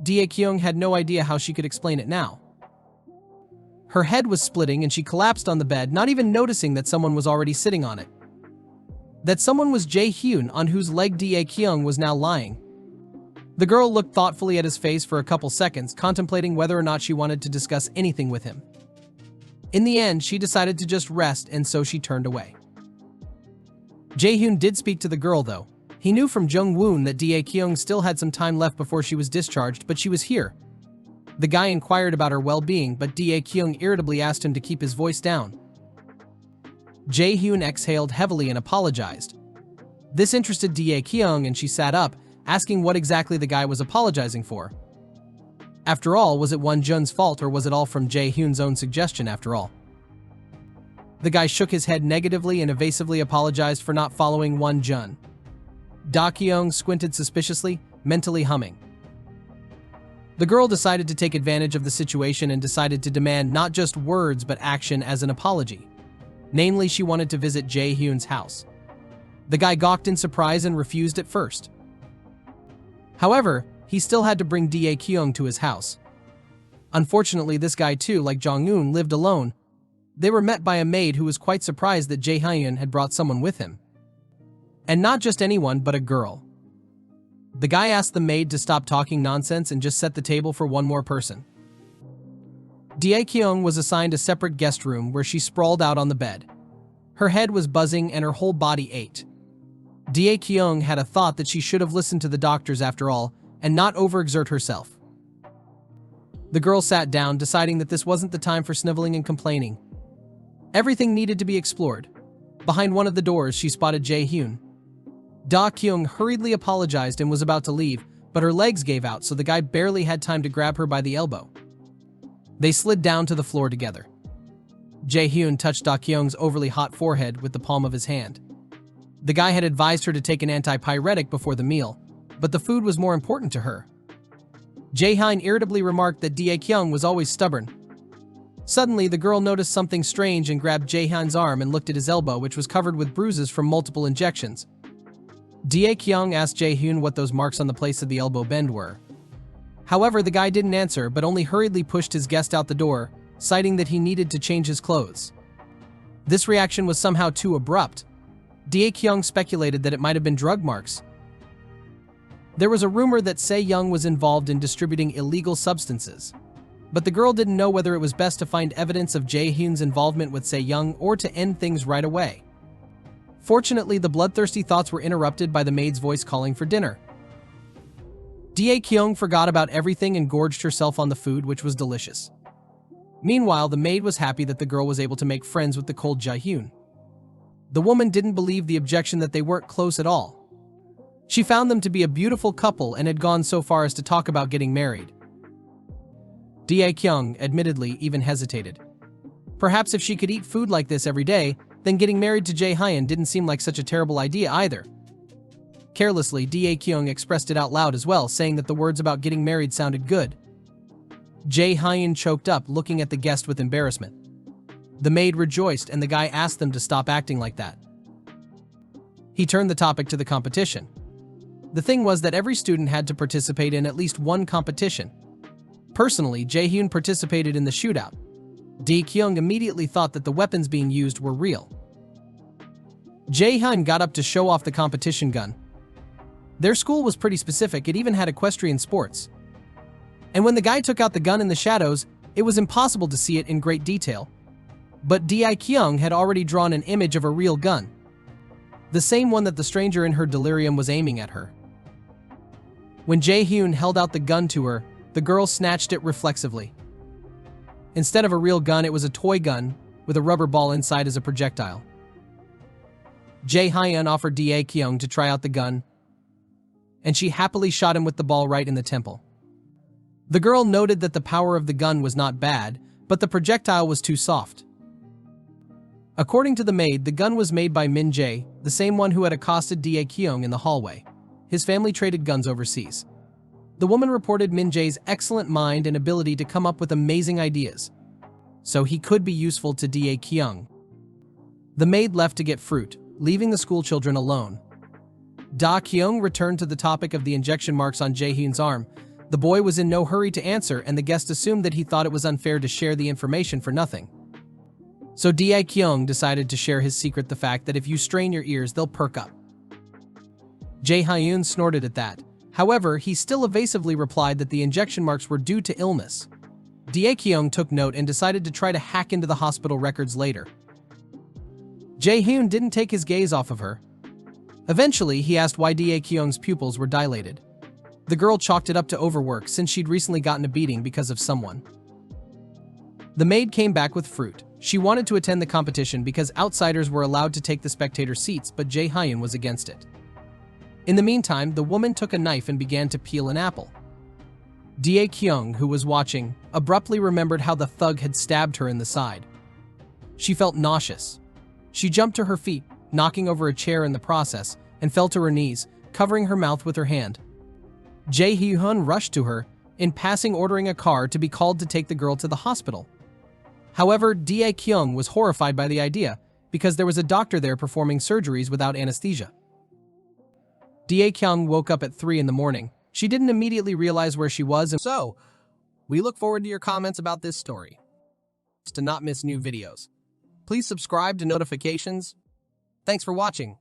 Dae-kyung had no idea how she could explain it now. Her head was splitting and she collapsed on the bed, not even noticing that someone was already sitting on it. That someone was Jae-hoon, on whose leg Dae-kyung was now lying. The girl looked thoughtfully at his face for a couple seconds, contemplating whether or not she wanted to discuss anything with him. In the end, she decided to just rest, and so she turned away. Jae-hoon did speak to the girl, though. He knew from Jung-woon that Dae-kyung still had some time left before she was discharged, but she was here. The guy inquired about her well-being, but Dae-kyung irritably asked him to keep his voice down. Jae-hoon exhaled heavily and apologized. This interested Dae-kyung, and she sat up, asking what exactly the guy was apologizing for. After all, was it Won-jun's fault, or was it all from Jae-hoon's own suggestion after all? The guy shook his head negatively and evasively apologized for not following Won-jun. Da-kyung squinted suspiciously, mentally humming. The girl decided to take advantage of the situation and decided to demand not just words but action as an apology. Namely, she wanted to visit Jae-hoon's house. The guy gawked in surprise and refused at first. However, he still had to bring Dae-kyung to his house. Unfortunately, this guy too, like Jong-un, lived alone. They were met by a maid who was quite surprised that Jae-hyun had brought someone with him. And not just anyone, but a girl. The guy asked the maid to stop talking nonsense and just set the table for one more person. Dae-kyung was assigned a separate guest room where she sprawled out on the bed. Her head was buzzing and her whole body ached. Dae-kyung had a thought that she should have listened to the doctors after all and not overexert herself. The girl sat down, deciding that this wasn't the time for sniveling and complaining. Everything needed to be explored. Behind one of the doors, she spotted Jae-hoon. Da-kyung hurriedly apologized and was about to leave, but her legs gave out, so the guy barely had time to grab her by the elbow. They slid down to the floor together. Jae-hoon touched Da-kyung's overly hot forehead with the palm of his hand. The guy had advised her to take an antipyretic before the meal, but the food was more important to her. Jae-hyun irritably remarked that Dae-kyung was always stubborn. Suddenly, the girl noticed something strange and grabbed Jae-hyun's arm and looked at his elbow, which was covered with bruises from multiple injections. Dae-kyung asked Jae-hoon what those marks on the place of the elbow bend were. However, the guy didn't answer, but only hurriedly pushed his guest out the door, citing that he needed to change his clothes. This reaction was somehow too abrupt. Dae-kyung speculated that it might have been drug marks. There was a rumor that Se-young was involved in distributing illegal substances, but the girl didn't know whether it was best to find evidence of Jae-hyun's involvement with Se-young or to end things right away. Fortunately, the bloodthirsty thoughts were interrupted by the maid's voice calling for dinner. Dae-kyung forgot about everything and gorged herself on the food, which was delicious. Meanwhile, the maid was happy that the girl was able to make friends with the cold Jae-hyun. The woman didn't believe the objection that they weren't close at all. She found them to be a beautiful couple and had gone so far as to talk about getting married. Dae-kyung, admittedly, even hesitated. Perhaps if she could eat food like this every day, then getting married to Jae-hyun didn't seem like such a terrible idea either. Carelessly, Dae-kyung expressed it out loud as well, saying that the words about getting married sounded good. Jae-hyun choked up, looking at the guest with embarrassment. The maid rejoiced, and the guy asked them to stop acting like that. He turned the topic to the competition. The thing was that every student had to participate in at least one competition. Personally, Jae-hyun participated in the shootout. Dae-kyung immediately thought that the weapons being used were real. Jae-hyun got up to show off the competition gun. Their school was pretty specific, it even had equestrian sports. And when the guy took out the gun in the shadows, it was impossible to see it in great detail. But Dae-kyung had already drawn an image of a real gun. The same one that the stranger in her delirium was aiming at her. When Jae-hyun held out the gun to her, the girl snatched it reflexively. Instead of a real gun, it was a toy gun with a rubber ball inside as a projectile. Jae-hyun offered Dae-kyung to try out the gun, and she happily shot him with the ball right in the temple. The girl noted that the power of the gun was not bad, but the projectile was too soft. According to the maid, the gun was made by Min Jae, the same one who had accosted Dae-kyung in the hallway. His family traded guns overseas. The woman reported Min Jae's excellent mind and ability to come up with amazing ideas, so he could be useful to Dae-kyung. The maid left to get fruit, leaving the schoolchildren alone. Da-kyung returned to the topic of the injection marks on Jae-hyun's arm. The boy was in no hurry to answer, and the guest assumed that he thought it was unfair to share the information for nothing. So Dae-kyung decided to share his secret, the fact that if you strain your ears, they'll perk up. Jae-hyun snorted at that. However, he still evasively replied that the injection marks were due to illness. Dae-kyung took note and decided to try to hack into the hospital records later. Jae-hyun didn't take his gaze off of her. Eventually, he asked why Dae-kyung's pupils were dilated. The girl chalked it up to overwork since she'd recently gotten a beating because of someone. The maid came back with fruit. She wanted to attend the competition because outsiders were allowed to take the spectator seats, but Jae-hyun was against it. In the meantime, the woman took a knife and began to peel an apple. Dae-kyung, who was watching, abruptly remembered how the thug had stabbed her in the side. She felt nauseous. She jumped to her feet, knocking over a chair in the process, and fell to her knees, covering her mouth with her hand. Jae-hyun rushed to her, in passing ordering a car to be called to take the girl to the hospital. However, Dae-kyung was horrified by the idea, because there was a doctor there performing surgeries without anesthesia. Dae-kyung woke up at 3 in the morning. She didn't immediately realize where she was, and so, we look forward to your comments about this story. To not miss new videos, please subscribe to notifications. Thanks for watching.